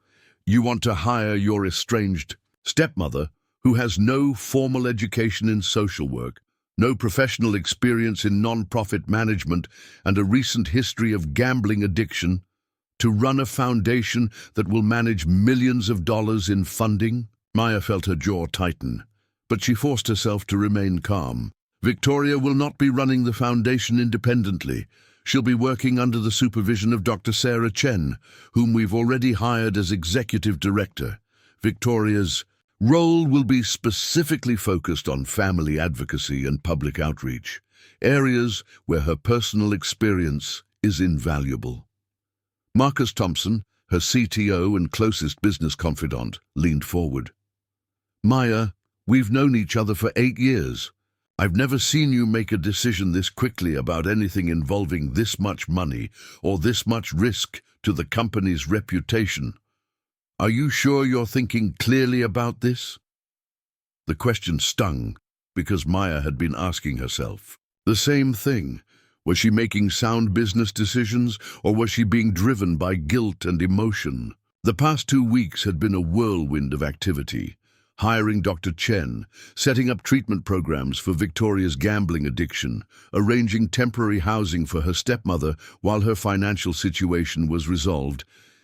"You want to hire your estranged stepmother, who has no formal education in social work, no professional experience in non-profit management, and a recent history of gambling addiction, to run a foundation that will manage millions of dollars in funding?" Maya felt her jaw tighten, but she forced herself to remain calm. "Victoria will not be running the foundation independently. She'll be working under the supervision of Dr. Sarah Chen, whom we've already hired as executive director. Victoria's role will be specifically focused on family advocacy and public outreach, areas where her personal experience is invaluable." Marcus Thompson, her CTO and closest business confidant, leaned forward. "Maya, we've known each other for 8 years. I've never seen you make a decision this quickly about anything involving this much money or this much risk to the company's reputation. Are you sure you're thinking clearly about this?" The question stung because Maya had been asking herself the same thing. Was she making sound business decisions, or was she being driven by guilt and emotion? The past 2 weeks had been a whirlwind of activity: hiring Dr. Chen, setting up treatment programs for Victoria's gambling addiction, arranging temporary housing for her stepmother while her financial situation was resolved,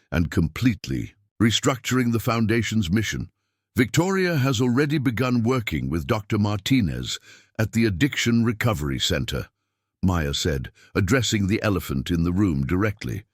and completely restructuring the foundation's mission. Victoria has already begun working with Dr. Martinez at the Addiction Recovery Center, Maya said, addressing the elephant in the room directly.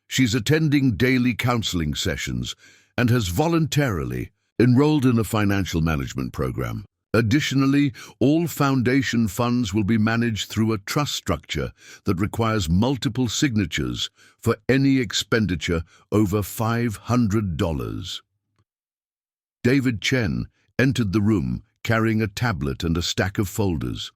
She's attending daily counseling sessions and has voluntarily enrolled in a financial management program. Additionally, all foundation funds will be managed through a trust structure that requires multiple signatures for any expenditure over $500. David Chen entered the room carrying a tablet and a stack of folders.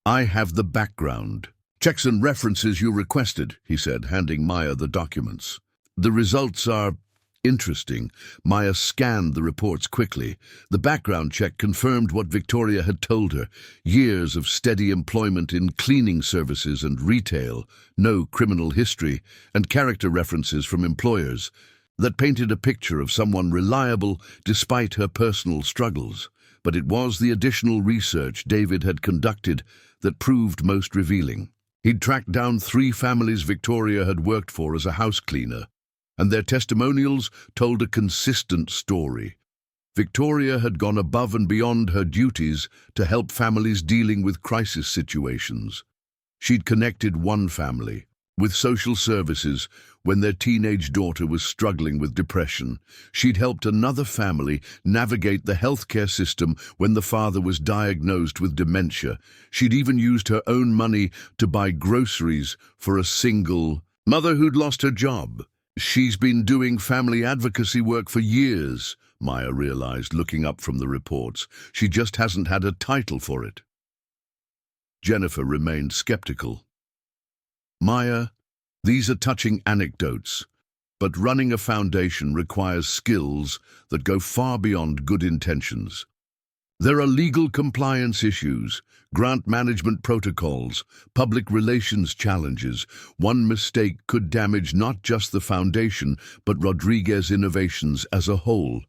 "I have the background. Checks and references you requested," he said, handing Maya the documents. "The results are Interesting. Maya scanned the reports quickly. The background check confirmed what Victoria had told her. Years of steady employment in cleaning services and retail, no criminal history, and character references from employers. That painted a picture of someone reliable despite her personal struggles. But it was the additional research David had conducted that proved most revealing. He'd tracked down 3 families Victoria had worked for as a house cleaner, and their testimonials told a consistent story. Victoria had gone above and beyond her duties to help families dealing with crisis situations. She'd connected one family with social services when their teenage daughter was struggling with depression. She'd helped another family navigate the healthcare system when the father was diagnosed with dementia. She'd even used her own money to buy groceries for a single mother who'd lost her job. She's been doing family advocacy work for years, Maya realized, looking up from the reports. She just hasn't had a title for it. Jennifer remained skeptical. Maya, these are touching anecdotes, but running a foundation requires skills that go far beyond good intentions. There are legal compliance issues, grant management protocols, public relations challenges. One mistake could damage not just the foundation, but Rodriguez Innovations as a whole.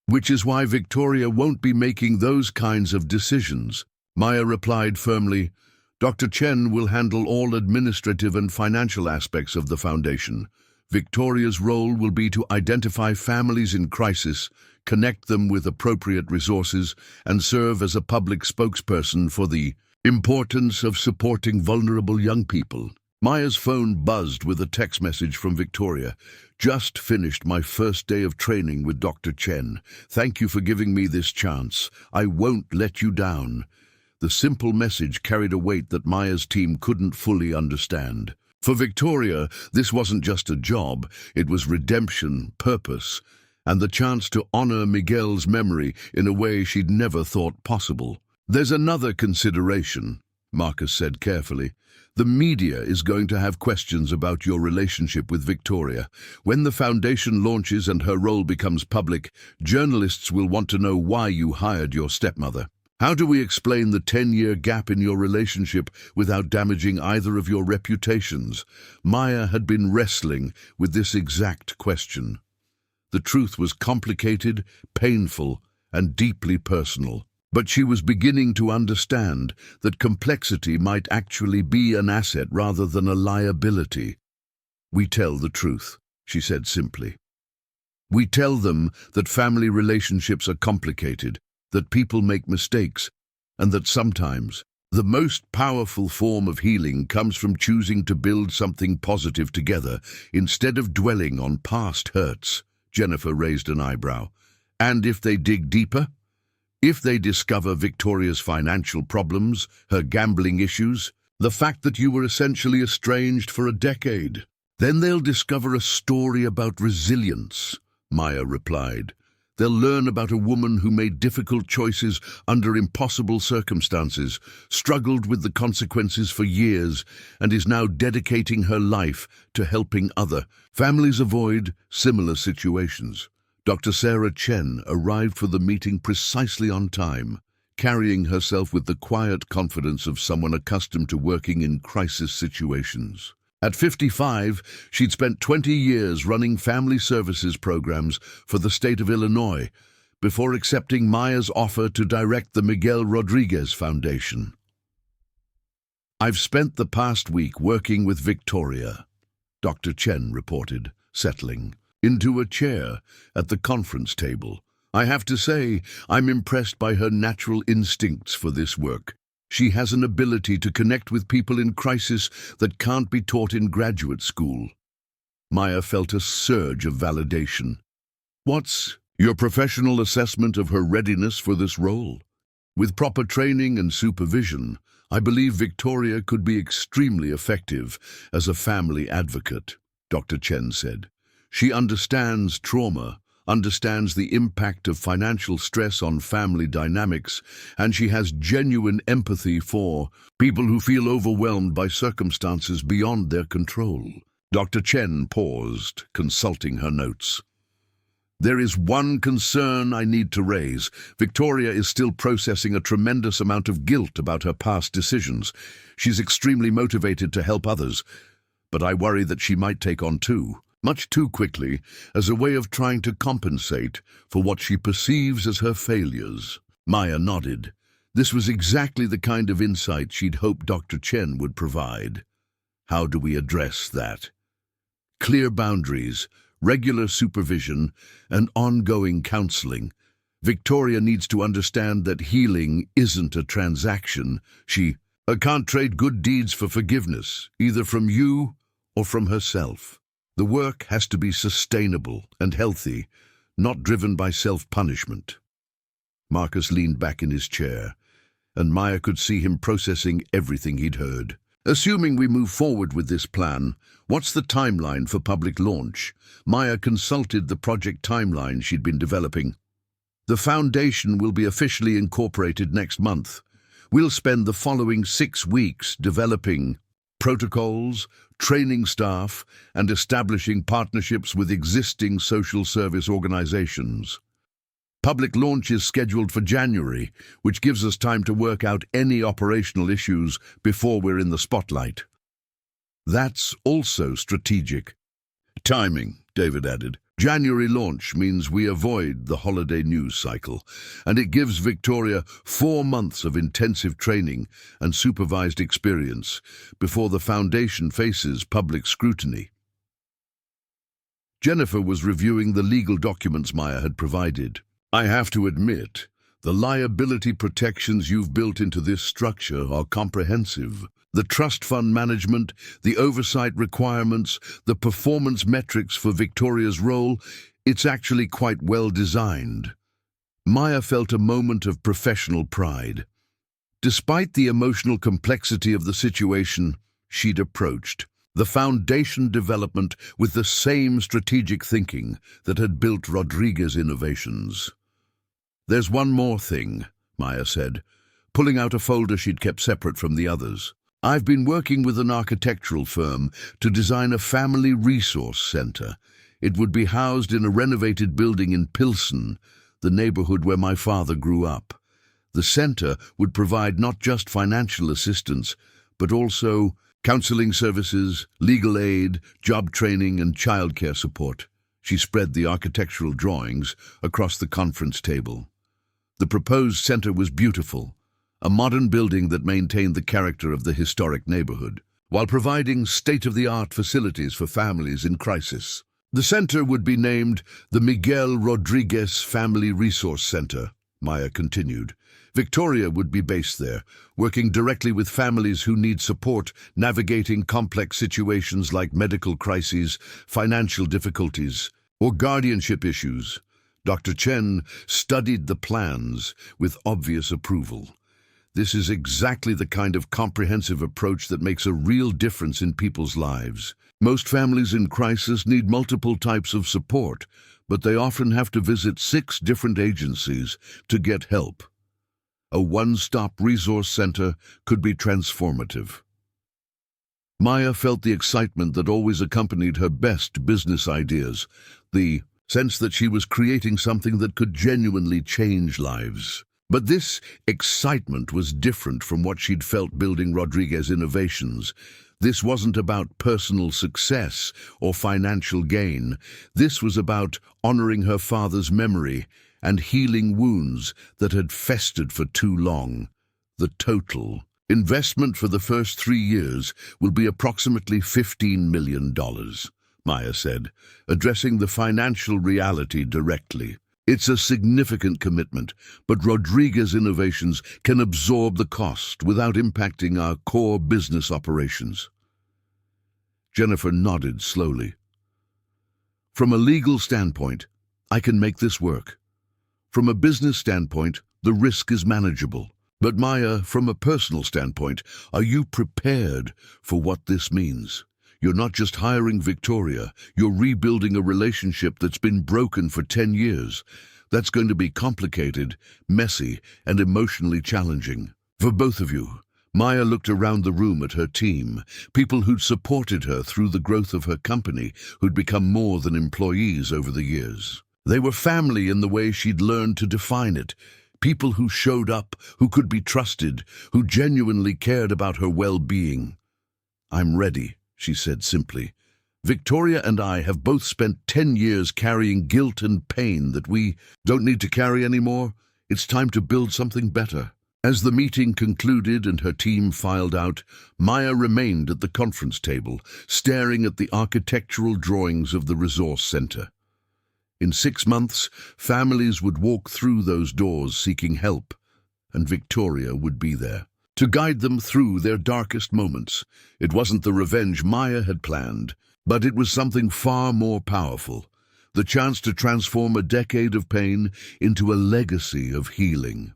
Which is why Victoria won't be making those kinds of decisions. Maya replied firmly, Dr. Chen will handle all administrative and financial aspects of the foundation. Victoria's role will be to identify families in crisis, connect them with appropriate resources, and serve as a public spokesperson for the importance of supporting vulnerable young people. Maya's phone buzzed with a text message from Victoria. Just finished my first day of training with Dr. Chen. Thank you for giving me this chance. I won't let you down. The simple message carried a weight that Maya's team couldn't fully understand. For Victoria, this wasn't just a job, it was redemption, purpose, and the chance to honor Miguel's memory in a way she'd never thought possible. There's another consideration, Marcus said carefully. The media is going to have questions about your relationship with Victoria. When the foundation launches and her role becomes public, journalists will want to know why you hired your stepmother. How do we explain the 10-year gap in your relationship without damaging either of your reputations? Maya had been wrestling with this exact question. The truth was complicated, painful, and deeply personal. But she was beginning to understand that complexity might actually be an asset rather than a liability. We tell the truth, she said simply. We tell them that family relationships are complicated, that people make mistakes, and that sometimes the most powerful form of healing comes from choosing to build something positive together instead of dwelling on past hurts. Jennifer raised an eyebrow. And if they dig deeper? If they discover Victoria's financial problems, her gambling issues, the fact that you were essentially estranged for a decade, then they'll discover a story about resilience, Maya replied. They'll learn about a woman who made difficult choices under impossible circumstances, struggled with the consequences for years, and is now dedicating her life to helping other families avoid similar situations. Dr. Sarah Chen arrived for the meeting precisely on time, carrying herself with the quiet confidence of someone accustomed to working in crisis situations. At 55, she'd spent 20 years running family services programs for the state of Illinois before accepting Maya's offer to direct the Miguel Rodriguez Foundation. I've spent the past week working with Victoria, Dr. Chen reported, settling into a chair at the conference table. I have to say, I'm impressed by her natural instincts for this work. She has an ability to connect with people in crisis that can't be taught in graduate school. Maya felt a surge of validation. What's your professional assessment of her readiness for this role? With proper training and supervision, I believe Victoria could be extremely effective as a family advocate, Dr. Chen said. She understands trauma, understands the impact of financial stress on family dynamics, and she has genuine empathy for people who feel overwhelmed by circumstances beyond their control. Dr. Chen paused, consulting her notes. There is one concern I need to raise. Victoria is still processing a tremendous amount of guilt about her past decisions. She's extremely motivated to help others, but I worry that she might take on much too quickly, as a way of trying to compensate for what she perceives as her failures. Maya nodded. This was exactly the kind of insight she'd hoped Dr. Chen would provide. How do we address that? Clear boundaries, regular supervision, and ongoing counseling. Victoria needs to understand that healing isn't a transaction. She can't trade good deeds for forgiveness, either from you or from herself. The work has to be sustainable and healthy, not driven by self-punishment. Marcus leaned back in his chair, and Maya could see him processing everything he'd heard. Assuming we move forward with this plan, what's the timeline for public launch? Maya consulted the project timeline she'd been developing. The foundation will be officially incorporated next month. We'll spend the following 6 weeks developing protocols, training staff, and establishing partnerships with existing social service organizations. Public launch is scheduled for January, which gives us time to work out any operational issues before we're in the spotlight. That's also strategic. Timing, David added. January launch means we avoid the holiday news cycle, and it gives Victoria 4 months of intensive training and supervised experience before the foundation faces public scrutiny. Jennifer was reviewing the legal documents Maya had provided. I have to admit, the liability protections you've built into this structure are comprehensive. The trust fund management, the oversight requirements, the performance metrics for Victoria's role, it's actually quite well designed. Maya felt a moment of professional pride. Despite the emotional complexity of the situation, she'd approached the foundation development with the same strategic thinking that had built Rodriguez Innovations. There's one more thing, Maya said, pulling out a folder she'd kept separate from the others. I've been working with an architectural firm to design a family resource center. It would be housed in a renovated building in Pilsen, the neighborhood where my father grew up. The center would provide not just financial assistance, but also counseling services, legal aid, job training, and childcare support. She spread the architectural drawings across the conference table. The proposed center was beautiful, a modern building that maintained the character of the historic neighborhood, while providing state-of-the-art facilities for families in crisis. The center would be named the Miguel Rodriguez Family Resource Center, Maya continued. Victoria would be based there, working directly with families who need support navigating complex situations like medical crises, financial difficulties, or guardianship issues. Dr. Chen studied the plans with obvious approval. This is exactly the kind of comprehensive approach that makes a real difference in people's lives. Most families in crisis need multiple types of support, but they often have to visit 6 different agencies to get help. A one-stop resource center could be transformative. Maya felt the excitement that always accompanied her best business ideas, the sense that she was creating something that could genuinely change lives. But this excitement was different from what she'd felt building Rodriguez Innovations. This wasn't about personal success or financial gain. This was about honoring her father's memory and healing wounds that had festered for too long. The total investment for the first 3 years will be approximately $15 million, Maya said, addressing the financial reality directly. It's a significant commitment, but Rodriguez Innovations can absorb the cost without impacting our core business operations. Jennifer nodded slowly. From a legal standpoint, I can make this work. From a business standpoint, the risk is manageable. But Maya, from a personal standpoint, are you prepared for what this means? You're not just hiring Victoria, you're rebuilding a relationship that's been broken for 10 years. That's going to be complicated, messy, and emotionally challenging. For both of you. Maya looked around the room at her team, people who'd supported her through the growth of her company, who'd become more than employees over the years. They were family in the way she'd learned to define it. People who showed up, who could be trusted, who genuinely cared about her well-being. "I'm ready," she said simply. "Victoria and I have both spent 10 years carrying guilt and pain that we don't need to carry anymore. It's time to build something better." As the meeting concluded and her team filed out, Maya remained at the conference table, staring at the architectural drawings of the resource center. In 6 months, families would walk through those doors seeking help, and Victoria would be there to guide them through their darkest moments. It wasn't the revenge Maya had planned, but it was something far more powerful, the chance to transform a decade of pain into a legacy of healing.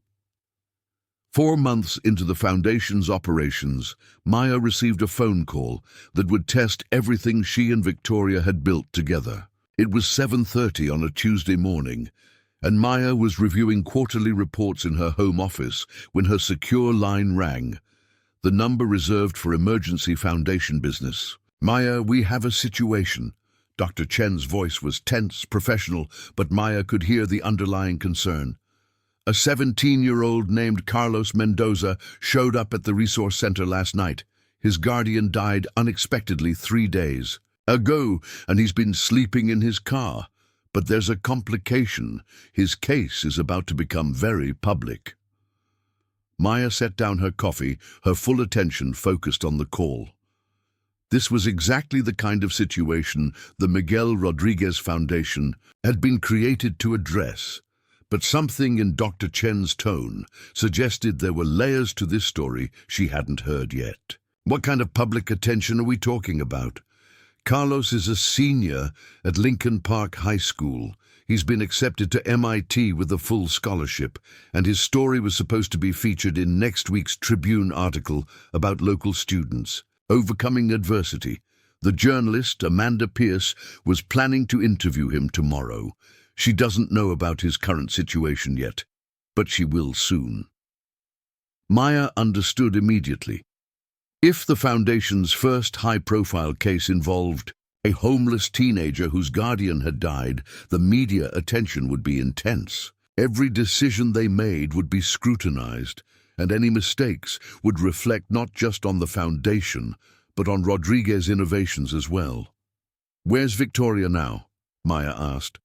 4 months into the Foundation's operations, Maya received a phone call that would test everything she and Victoria had built together. It was 7:30 on a Tuesday morning, and Maya was reviewing quarterly reports in her home office when her secure line rang, the number reserved for emergency Foundation business. "Maya, we have a situation." Dr. Chen's voice was tense, professional, but Maya could hear the underlying concern. "A 17-year-old named Carlos Mendoza showed up at the resource center last night. His guardian died unexpectedly 3 days ago, and he's been sleeping in his car. But there's a complication. His case is about to become very public." Maya set down her coffee, her full attention focused on the call. This was exactly the kind of situation the Miguel Rodriguez Foundation had been created to address. But something in Dr. Chen's tone suggested there were layers to this story she hadn't heard yet. "What kind of public attention are we talking about?" "Carlos is a senior at Lincoln Park High School. He's been accepted to MIT with a full scholarship, and his story was supposed to be featured in next week's Tribune article about local students overcoming adversity. The journalist, Amanda Pierce, was planning to interview him tomorrow. She doesn't know about his current situation yet, but she will soon." Maya understood immediately. If the Foundation's first high-profile case involved a homeless teenager whose guardian had died, the media attention would be intense. Every decision they made would be scrutinized, and any mistakes would reflect not just on the Foundation, but on Rodriguez Innovations as well. "Where's Victoria now?" Maya asked.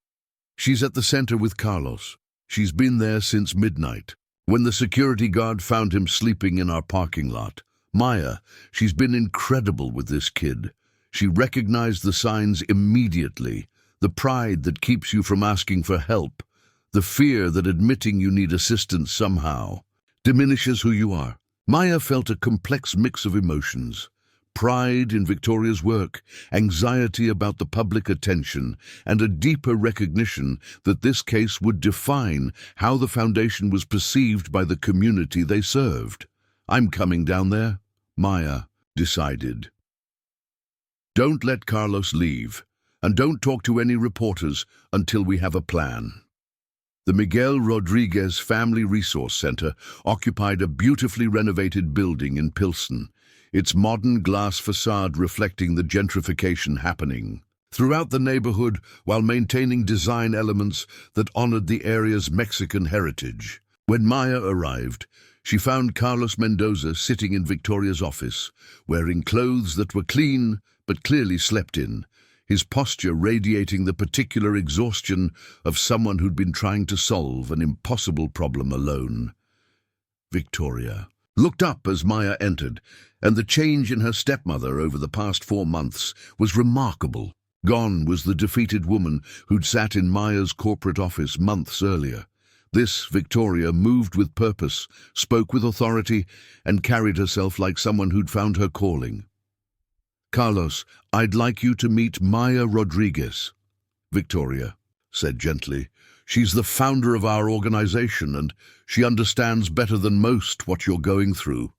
"She's at the center with Carlos. She's been there since midnight, when the security guard found him sleeping in our parking lot. Maya, she's been incredible with this kid. She recognized the signs immediately, the pride that keeps you from asking for help, the fear that admitting you need assistance somehow diminishes who you are." Maya felt a complex mix of emotions. Pride in Victoria's work, anxiety about the public attention, and a deeper recognition that this case would define how the Foundation was perceived by the community they served. "I'm coming down there," Maya decided. "Don't let Carlos leave, and don't talk to any reporters until we have a plan." The Miguel Rodriguez Family Resource Center occupied a beautifully renovated building in Pilsen, its modern glass facade reflecting the gentrification happening throughout the neighborhood while maintaining design elements that honored the area's Mexican heritage. When Maya arrived, she found Carlos Mendoza sitting in Victoria's office, wearing clothes that were clean but clearly slept in, his posture radiating the particular exhaustion of someone who'd been trying to solve an impossible problem alone. Victoria looked up as Maya entered, and the change in her stepmother over the past 4 months was remarkable. Gone was the defeated woman who'd sat in Maya's corporate office months earlier. This Victoria moved with purpose, spoke with authority, and carried herself like someone who'd found her calling. "Carlos, I'd like you to meet Maya Rodriguez," Victoria said gently. "She's the founder of our organization, and she understands better than most what you're going through."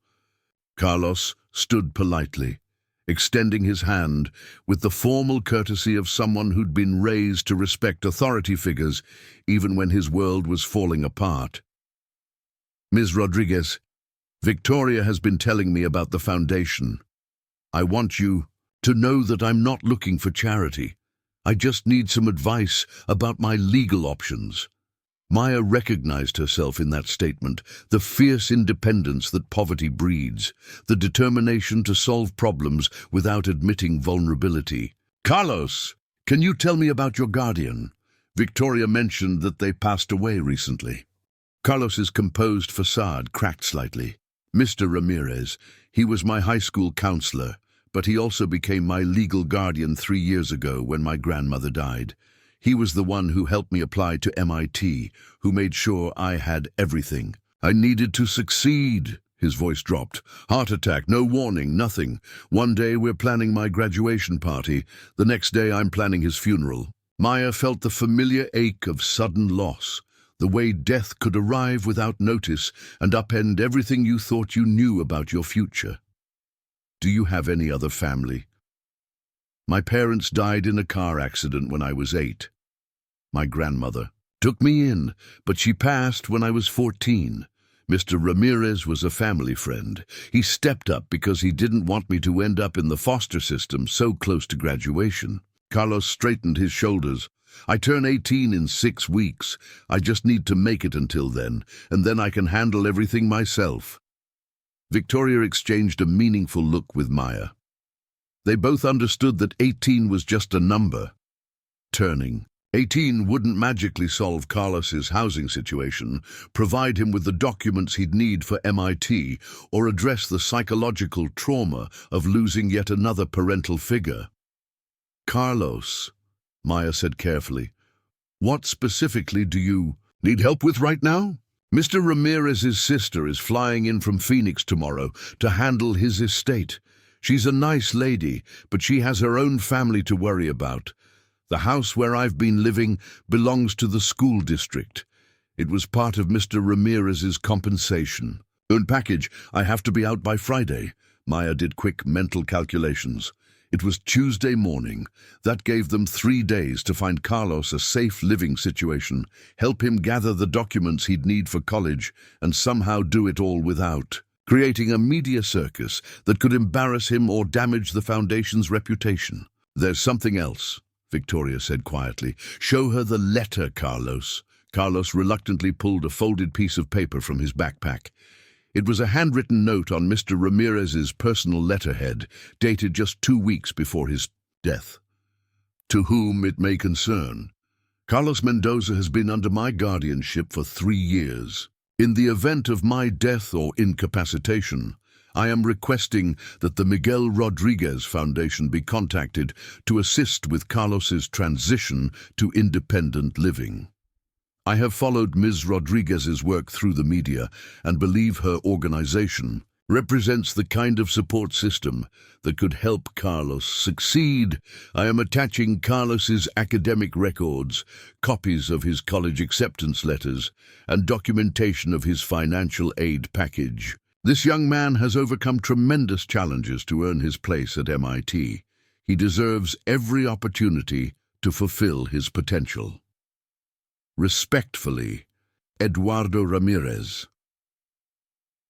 Carlos stood politely, extending his hand with the formal courtesy of someone who'd been raised to respect authority figures even when his world was falling apart. "Ms. Rodriguez, Victoria has been telling me about the Foundation. I want you to know that I'm not looking for charity. I just need some advice about my legal options." Maya recognized herself in that statement, the fierce independence that poverty breeds, the determination to solve problems without admitting vulnerability. "Carlos, can you tell me about your guardian? Victoria mentioned that they passed away recently." Carlos's composed facade cracked slightly. "Mr. Ramirez, he was my high school counselor, but he also became my legal guardian 3 years ago when my grandmother died. He was the one who helped me apply to MIT, who made sure I had everything. I needed to succeed." His voice dropped. "Heart attack, no warning, nothing. One day we're planning my graduation party. The next day I'm planning his funeral." Maya felt the familiar ache of sudden loss, the way death could arrive without notice and upend everything you thought you knew about your future. "Do you have any other family?" "My parents died in a car accident when I was 8. My grandmother took me in, but she passed when I was 14. Mr. Ramirez was a family friend. He stepped up because he didn't want me to end up in the foster system so close to graduation." Carlos straightened his shoulders. "I turn 18 in 6 weeks. I just need to make it until then, and then I can handle everything myself." Victoria exchanged a meaningful look with Maya. They both understood that 18 was just a number. Turning 18 wouldn't magically solve Carlos's housing situation, provide him with the documents he'd need for MIT, or address the psychological trauma of losing yet another parental figure. "Carlos," Maya said carefully, "what specifically do you need help with right now?" "Mr. Ramirez's sister is flying in from Phoenix tomorrow to handle his estate. She's a nice lady, but she has her own family to worry about. The house where I've been living belongs to the school district. It was part of Mr. Ramirez's compensation. "Un package, I have to be out by Friday." Maya did quick mental calculations. It was Tuesday morning. That gave them 3 days to find Carlos a safe living situation, help him gather the documents he'd need for college, and somehow do it all without creating a media circus that could embarrass him or damage the foundation's reputation. "There's something else," Victoria said quietly. "Show her the letter, Carlos." Carlos reluctantly pulled a folded piece of paper from his backpack. It was a handwritten note on Mr. Ramirez's personal letterhead, dated just 2 weeks before his death. "To whom it may concern. Carlos Mendoza has been under my guardianship for 3 years. In the event of my death or incapacitation, I am requesting that the Miguel Rodriguez Foundation be contacted to assist with Carlos's transition to independent living. I have followed Ms. Rodriguez's work through the media and believe her organization represents the kind of support system that could help Carlos succeed. I am attaching Carlos's academic records, copies of his college acceptance letters, and documentation of his financial aid package. This young man has overcome tremendous challenges to earn his place at MIT. He deserves every opportunity to fulfill his potential. Respectfully, Eduardo Ramirez."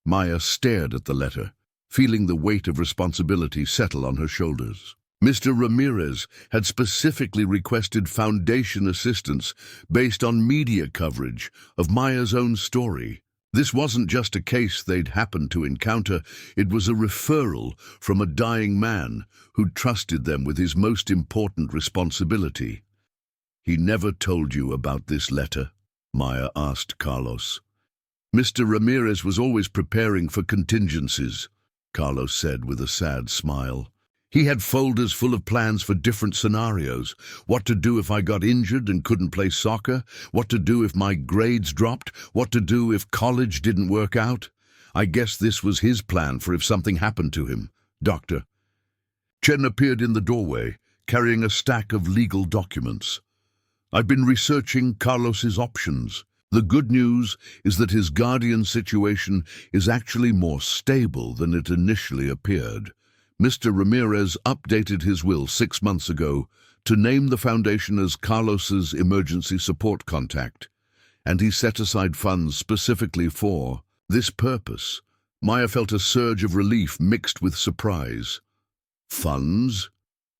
Maya stared at the letter, feeling the weight of responsibility settle on her shoulders. Mr. Ramirez had specifically requested foundation assistance based on media coverage of Maya's own story. This wasn't just a case they'd happened to encounter, it was a referral from a dying man who'd trusted them with his most important responsibility. "He never told you about this letter?" Maya asked Carlos. "Mr. Ramirez was always preparing for contingencies," Carlos said with a sad smile. "He had folders full of plans for different scenarios. What to do if I got injured and couldn't play soccer? What to do if my grades dropped? What to do if college didn't work out? I guess this was his plan for if something happened to him. Doctor." Chen appeared in the doorway, carrying a stack of legal documents. "I've been researching Carlos's options. The good news is that his guardian situation is actually more stable than it initially appeared. Mr. Ramirez updated his will 6 months ago to name the foundation as Carlos's emergency support contact, and he set aside funds specifically for this purpose." Maya felt a surge of relief mixed with surprise. "Funds?"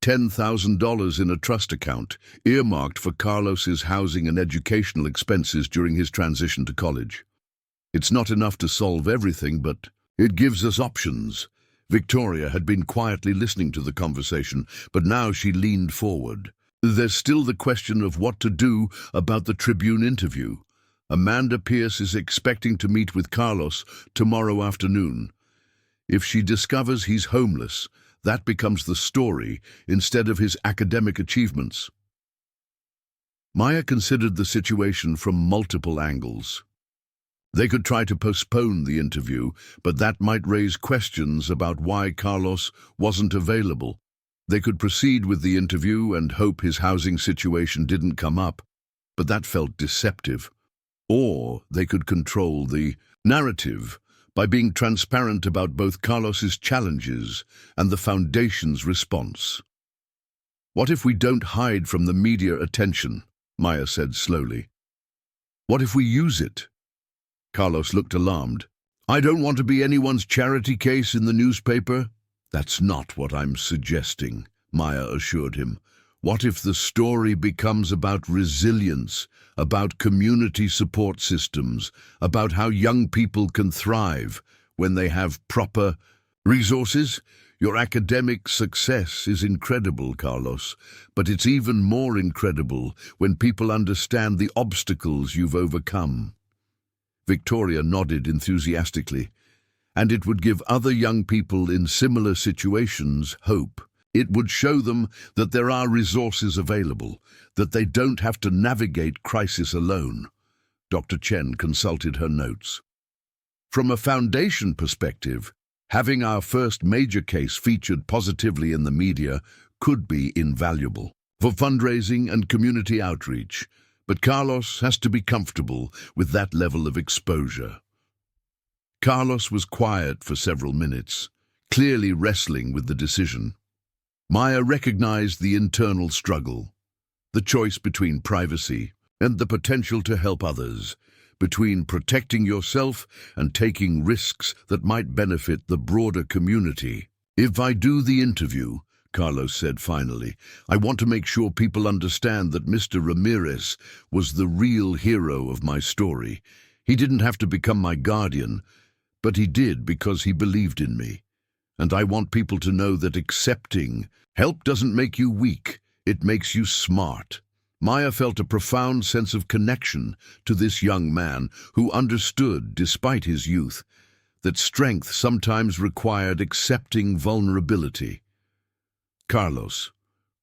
$10,000 in a trust account, earmarked for Carlos's housing and educational expenses during his transition to college. It's not enough to solve everything, but it gives us options. Victoria had been quietly listening to the conversation, but now she leaned forward. There's still the question of what to do about the Tribune interview. Amanda Pierce is expecting to meet with Carlos tomorrow afternoon. If she discovers he's homeless, that becomes the story instead of his academic achievements. Maya considered the situation from multiple angles. They could try to postpone the interview, but that might raise questions about why Carlos wasn't available. They could proceed with the interview and hope his housing situation didn't come up, but that felt deceptive. Or they could control the narrative by being transparent about both Carlos's challenges and the Foundation's response. "What if we don't hide from the media attention?" Maya said slowly. "What if we use it?" Carlos looked alarmed. "I don't want to be anyone's charity case in the newspaper." "That's not what I'm suggesting," Maya assured him. "What if the story becomes about resilience, about community support systems, about how young people can thrive when they have proper resources? Your academic success is incredible, Carlos, but it's even more incredible when people understand the obstacles you've overcome." Victoria nodded enthusiastically. "And it would give other young people in similar situations hope. It would show them that there are resources available, that they don't have to navigate crisis alone." Dr. Chen consulted her notes. "From a Foundation perspective, having our first major case featured positively in the media could be invaluable for fundraising and community outreach. But Carlos has to be comfortable with that level of exposure." Carlos was quiet for several minutes, clearly wrestling with the decision. Maya recognized the internal struggle, the choice between privacy and the potential to help others, between protecting yourself and taking risks that might benefit the broader community. "If I do the interview," Carlos said finally, "I want to make sure people understand that Mr. Ramirez was the real hero of my story. He didn't have to become my guardian, but he did because he believed in me. And I want people to know that accepting help doesn't make you weak, it makes you smart." Maya felt a profound sense of connection to this young man who understood, despite his youth, that strength sometimes required accepting vulnerability. "Carlos,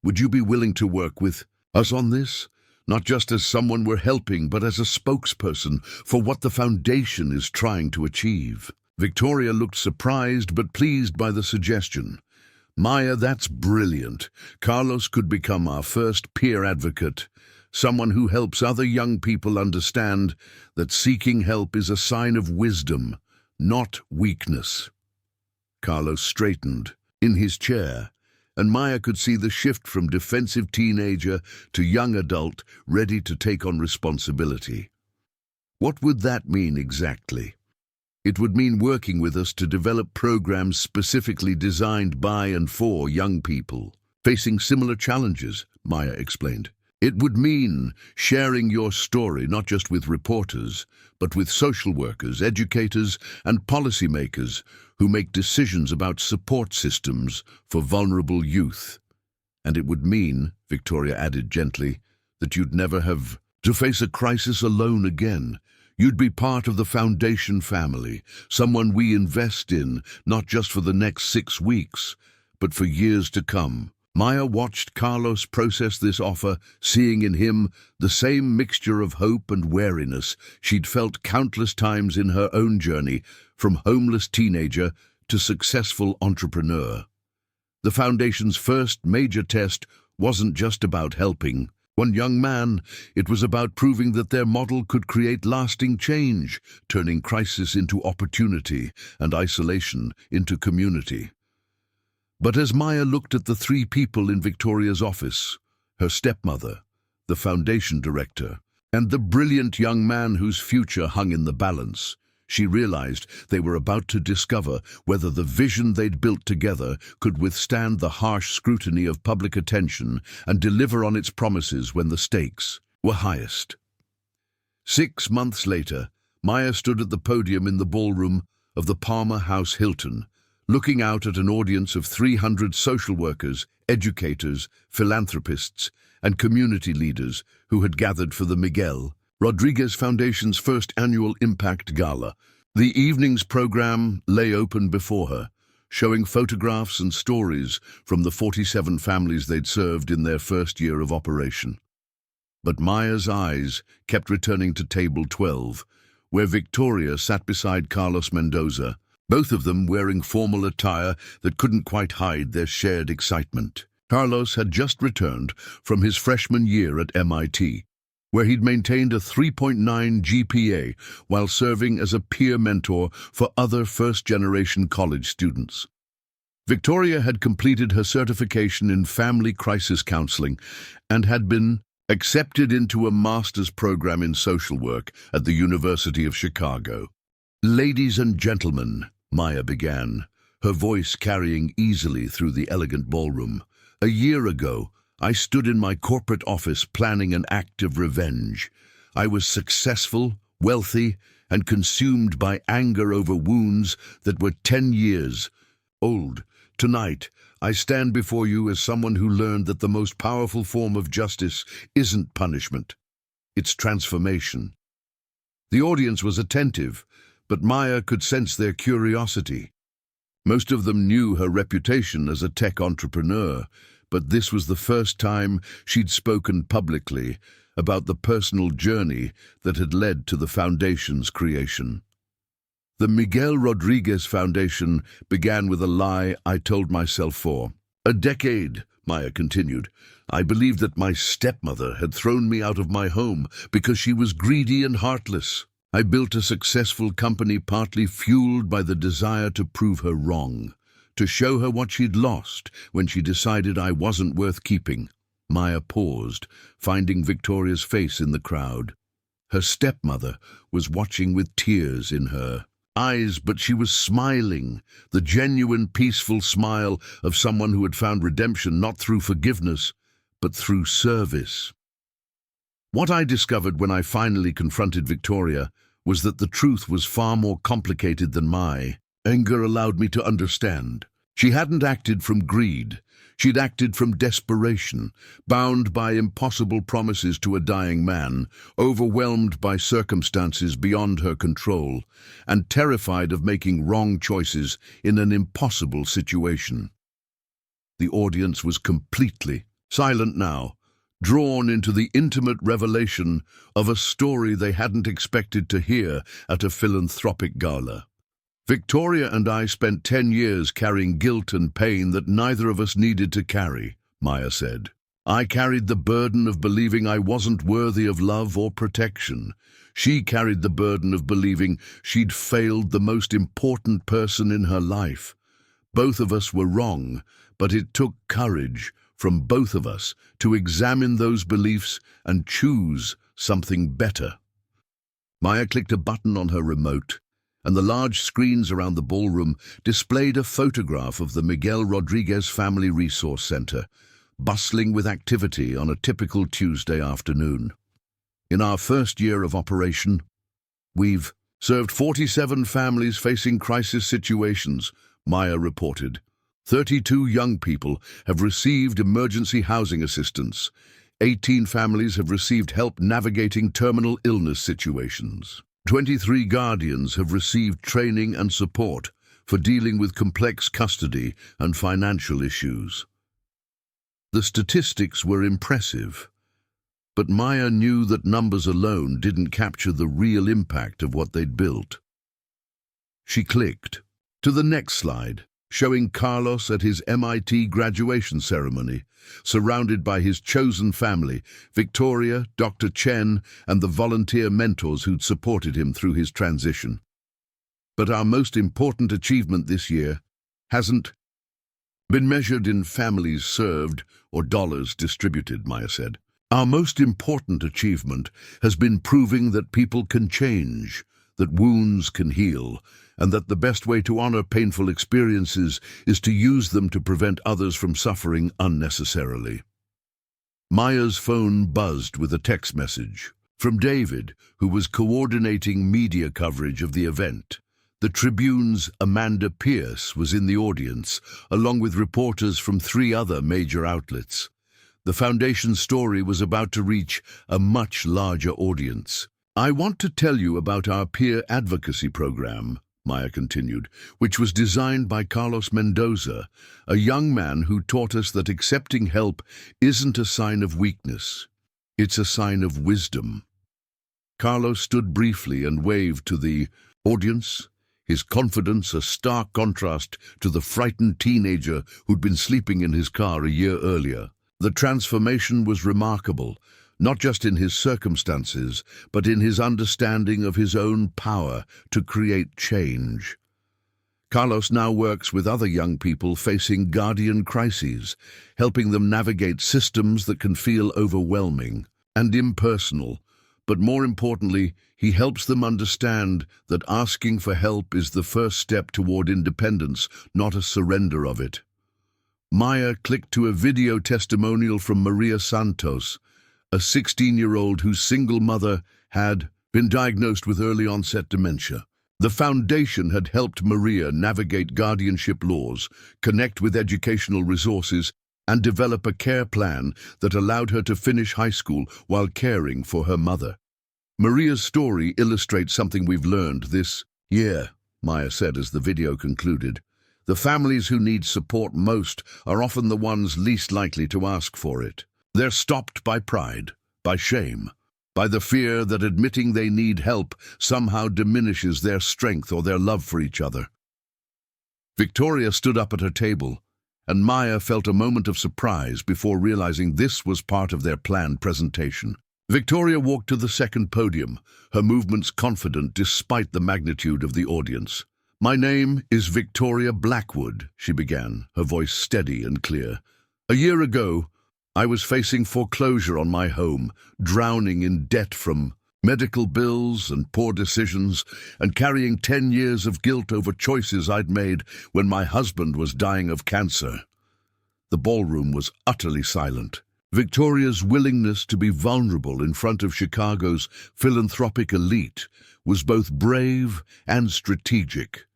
would you be willing to work with us on this? Not just as someone we're helping, but as a spokesperson for what the Foundation is trying to achieve." Victoria looked surprised but pleased by the suggestion. "Maya, that's brilliant. Carlos could become our first peer advocate, someone who helps other young people understand that seeking help is a sign of wisdom, not weakness." Carlos straightened in his chair, and Maya could see the shift from defensive teenager to young adult ready to take on responsibility. What would that mean exactly? It would mean working with us to develop programs specifically designed by and for young people facing similar challenges, Maya explained. It would mean sharing your story not just with reporters, but with social workers, educators, and policymakers who make decisions about support systems for vulnerable youth. And it would mean, Victoria added gently, that you'd never have to face a crisis alone again. You'd be part of the Foundation family, someone we invest in, not just for the next 6 weeks, but for years to come. Maya watched Carlos process this offer, seeing in him the same mixture of hope and wariness she'd felt countless times in her own journey, from homeless teenager to successful entrepreneur. The Foundation's first major test wasn't just about helping one young man, it was about proving that their model could create lasting change, turning crisis into opportunity and isolation into community. But as Maya looked at the 3 people in Victoria's office, her stepmother, the Foundation director, and the brilliant young man whose future hung in the balance, She realized they were about to discover whether the vision they'd built together could withstand the harsh scrutiny of public attention and deliver on its promises when the stakes were highest. 6 months later, Maya stood at the podium in the ballroom of the Palmer House Hilton, looking out at an audience of 300 social workers, educators, philanthropists, and community leaders who had gathered for the Miguel Rodriguez Foundation's first annual Impact Gala. The evening's program lay open before her, showing photographs and stories from the 47 families they'd served in their first year of operation. But Maya's eyes kept returning to table 12, where Victoria sat beside Carlos Mendoza, both of them wearing formal attire that couldn't quite hide their shared excitement. Carlos had just returned from his freshman year at MIT, where he'd maintained a 3.9 GPA while serving as a peer mentor for other first-generation college students. Victoria had completed her certification in family crisis counseling and had been accepted into a master's program in social work at the University of Chicago. "Ladies and gentlemen," Maya began, her voice carrying easily through the elegant ballroom, "a year ago, I stood in my corporate office planning an act of revenge. I was successful, wealthy, and consumed by anger over wounds that were 10 years old. Tonight, I stand before you as someone who learned that the most powerful form of justice isn't punishment. It's transformation." The audience was attentive, but Maya could sense their curiosity. Most of them knew her reputation as a tech entrepreneur, but this was the first time she'd spoken publicly about the personal journey that had led to the foundation's creation. The Miguel Rodriguez Foundation began with a lie I told myself for a decade, Maya continued. I believed that my stepmother had thrown me out of my home because she was greedy and heartless. I built a successful company partly fueled by the desire to prove her wrong, to show her what she'd lost when she decided I wasn't worth keeping. Maya paused, finding Victoria's face in the crowd. Her stepmother was watching with tears in her eyes, but she was smiling, the genuine, peaceful smile of someone who had found redemption not through forgiveness, but through service. What I discovered when I finally confronted Victoria was that the truth was far more complicated than my anger allowed me to understand. She hadn't acted from greed. She'd acted from desperation, bound by impossible promises to a dying man, overwhelmed by circumstances beyond her control, and terrified of making wrong choices in an impossible situation. The audience was completely silent now, drawn into the intimate revelation of a story they hadn't expected to hear at a philanthropic gala. Victoria and I spent 10 years carrying guilt and pain that neither of us needed to carry, Maya said. I carried the burden of believing I wasn't worthy of love or protection. She carried the burden of believing she'd failed the most important person in her life. Both of us were wrong, but it took courage from both of us to examine those beliefs and choose something better. Maya clicked a button on her remote, and the large screens around the ballroom displayed a photograph of the Miguel Rodriguez Family Resource Center, bustling with activity on a typical Tuesday afternoon. In our first year of operation, we've served 47 families facing crisis situations, Maya reported. 32 young people have received emergency housing assistance. 18 families have received help navigating terminal illness situations. 23 guardians have received training and support for dealing with complex custody and financial issues. The statistics were impressive, but Maya knew that numbers alone didn't capture the real impact of what they'd built. She clicked to the next slide, showing Carlos at his MIT graduation ceremony, surrounded by his chosen family, Victoria, Dr. Chen, and the volunteer mentors who'd supported him through his transition. But our most important achievement this year hasn't been measured in families served or dollars distributed, Maya said. Our most important achievement has been proving that people can change, that wounds can heal, and that the best way to honor painful experiences is to use them to prevent others from suffering unnecessarily. Maya's phone buzzed with a text message from David, who was coordinating media coverage of the event. The Tribune's Amanda Pierce was in the audience, along with reporters from 3 other major outlets. The Foundation's story was about to reach a much larger audience. "I want to tell you about our peer advocacy program," Maya continued, "which was designed by Carlos Mendoza, a young man who taught us that accepting help isn't a sign of weakness. It's a sign of wisdom." Carlos stood briefly and waved to the audience, his confidence a stark contrast to the frightened teenager who'd been sleeping in his car a year earlier. The transformation was remarkable, not just in his circumstances, but in his understanding of his own power to create change. Carlos now works with other young people facing guardian crises, helping them navigate systems that can feel overwhelming and impersonal. But more importantly, he helps them understand that asking for help is the first step toward independence, not a surrender of it. Maya clicked to a video testimonial from Maria Santos, a 16-year-old whose single mother had been diagnosed with early-onset dementia. The foundation had helped Maria navigate guardianship laws, connect with educational resources, and develop a care plan that allowed her to finish high school while caring for her mother. Maria's story illustrates something we've learned this year, Maya said as the video concluded. The families who need support most are often the ones least likely to ask for it. They're stopped by pride, by shame, by the fear that admitting they need help somehow diminishes their strength or their love for each other. Victoria stood up at her table, and Maya felt a moment of surprise before realizing this was part of their planned presentation. Victoria walked to the second podium, her movements confident despite the magnitude of the audience. "My name is Victoria Blackwood," she began, her voice steady and clear. "A year ago, I was facing foreclosure on my home, drowning in debt from medical bills and poor decisions, and carrying 10 years of guilt over choices I'd made when my husband was dying of cancer." The ballroom was utterly silent. Victoria's willingness to be vulnerable in front of Chicago's philanthropic elite was both brave and strategic.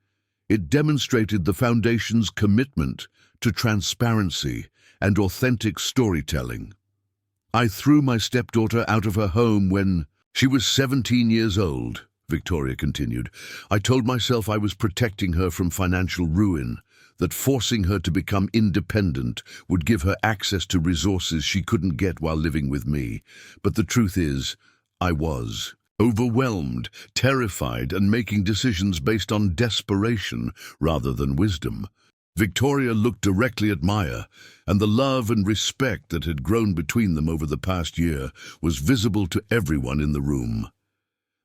It demonstrated the Foundation's commitment to transparency and authentic storytelling. "I threw my stepdaughter out of her home when she was 17 years old," Victoria continued. "I told myself I was protecting her from financial ruin, that forcing her to become independent would give her access to resources she couldn't get while living with me. But the truth is, I was overwhelmed, terrified, and making decisions based on desperation rather than wisdom." Victoria looked directly at Maya, and the love and respect that had grown between them over the past year was visible to everyone in the room.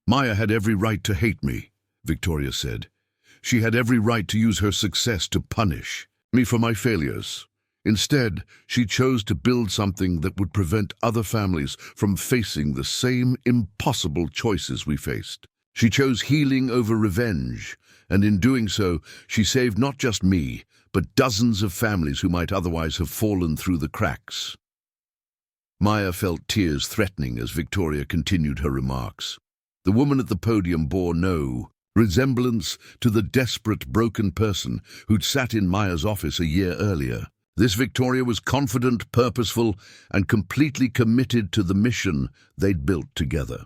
"Maya had every right to hate me," Victoria said. "She had every right to use her success to punish me for my failures. Instead, she chose to build something that would prevent other families from facing the same impossible choices we faced. She chose healing over revenge, and in doing so, she saved not just me, but dozens of families who might otherwise have fallen through the cracks." Maya felt tears threatening as Victoria continued her remarks. The woman at the podium bore no resemblance to the desperate, broken person who'd sat in Maya's office a year earlier. This Victoria was confident, purposeful, and completely committed to the mission they'd built together.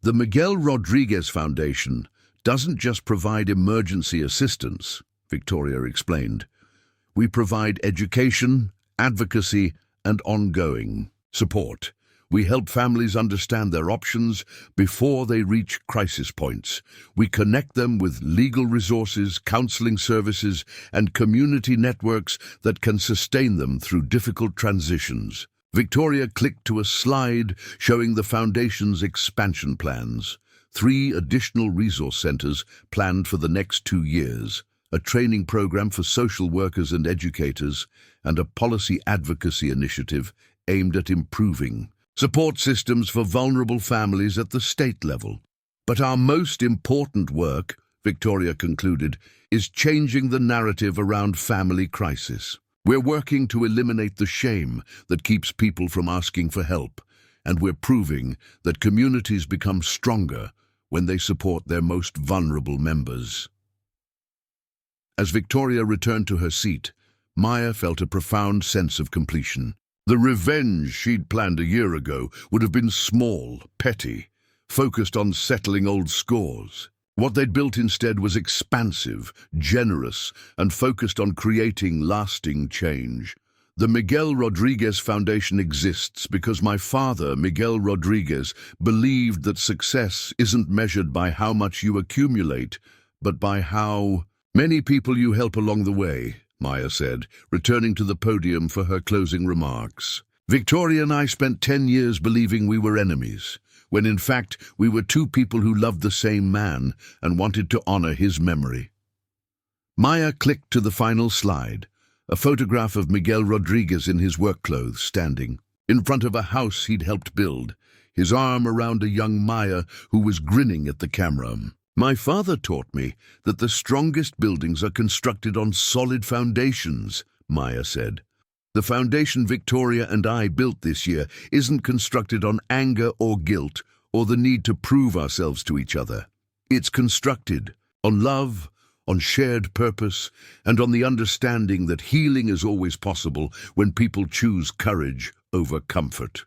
The Miguel Rodriguez Foundation doesn't just provide emergency assistance, Victoria explained. We provide education, advocacy, and ongoing support. We help families understand their options before they reach crisis points. We connect them with legal resources, counseling services, and community networks that can sustain them through difficult transitions. Victoria clicked to a slide showing the Foundation's expansion plans. 3 additional resource centers planned for the next 2 years, a training program for social workers and educators, and a policy advocacy initiative aimed at improving support systems for vulnerable families at the state level. But our most important work, Victoria concluded, is changing the narrative around family crisis. We're working to eliminate the shame that keeps people from asking for help, and we're proving that communities become stronger when they support their most vulnerable members. As Victoria returned to her seat, Maya felt a profound sense of completion. The revenge she'd planned a year ago would have been small, petty, focused on settling old scores. What they'd built instead was expansive, generous, and focused on creating lasting change. The Miguel Rodriguez Foundation exists because my father, Miguel Rodriguez, believed that success isn't measured by how much you accumulate, but by how many people you help along the way, Maya said, returning to the podium for her closing remarks. Victoria and I spent 10 years believing we were enemies, when in fact we were two people who loved the same man and wanted to honor his memory. Maya clicked to the final slide, a photograph of Miguel Rodriguez in his work clothes, standing in front of a house he'd helped build, his arm around a young Maya who was grinning at the camera. My father taught me that the strongest buildings are constructed on solid foundations, Maya said. The foundation Victoria and I built this year isn't constructed on anger or guilt or the need to prove ourselves to each other. It's constructed on love, on shared purpose, and on the understanding that healing is always possible when people choose courage over comfort.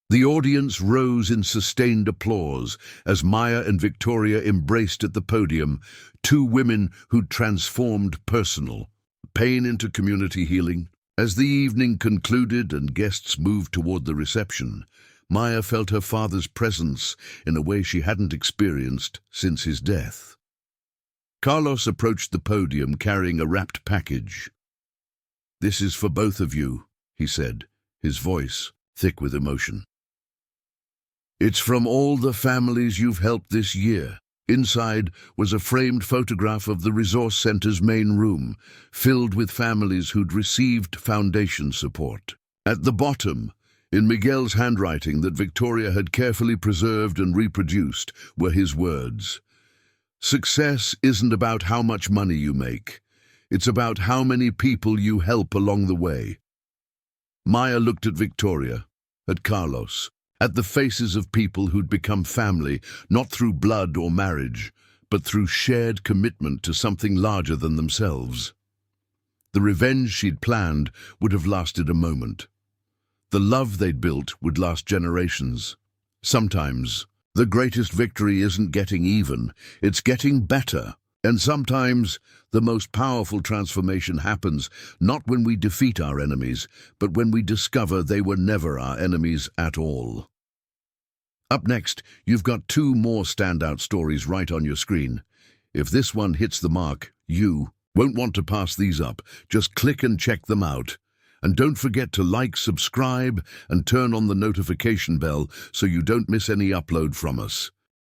The audience rose in sustained applause as Maya and Victoria embraced at the podium two women who'd transformed personal pain into community healing. As the evening concluded and guests moved toward the reception, Maya felt her father's presence in a way she hadn't experienced since his death. Carlos approached the podium carrying a wrapped package. "This is for both of you," he said, his voice thick with emotion. "It's from all the families you've helped this year." Inside was a framed photograph of the resource center's main room, filled with families who'd received foundation support. At the bottom, in Miguel's handwriting that Victoria had carefully preserved and reproduced, were his words: "Success isn't about how much money you make. It's about how many people you help along the way." Maya looked at Victoria, at Carlos, at the faces of people who'd become family, not through blood or marriage, but through shared commitment to something larger than themselves. The revenge she'd planned would have lasted a moment. The love they'd built would last generations. Sometimes, the greatest victory isn't getting even, it's getting better. And sometimes, the most powerful transformation happens not when we defeat our enemies, but when we discover they were never our enemies at all. Up next, you've got two more standout stories right on your screen. If this one hits the mark, you won't want to pass these up. Just click and check them out. And don't forget to like, subscribe, and turn on the notification bell so you don't miss any upload from us.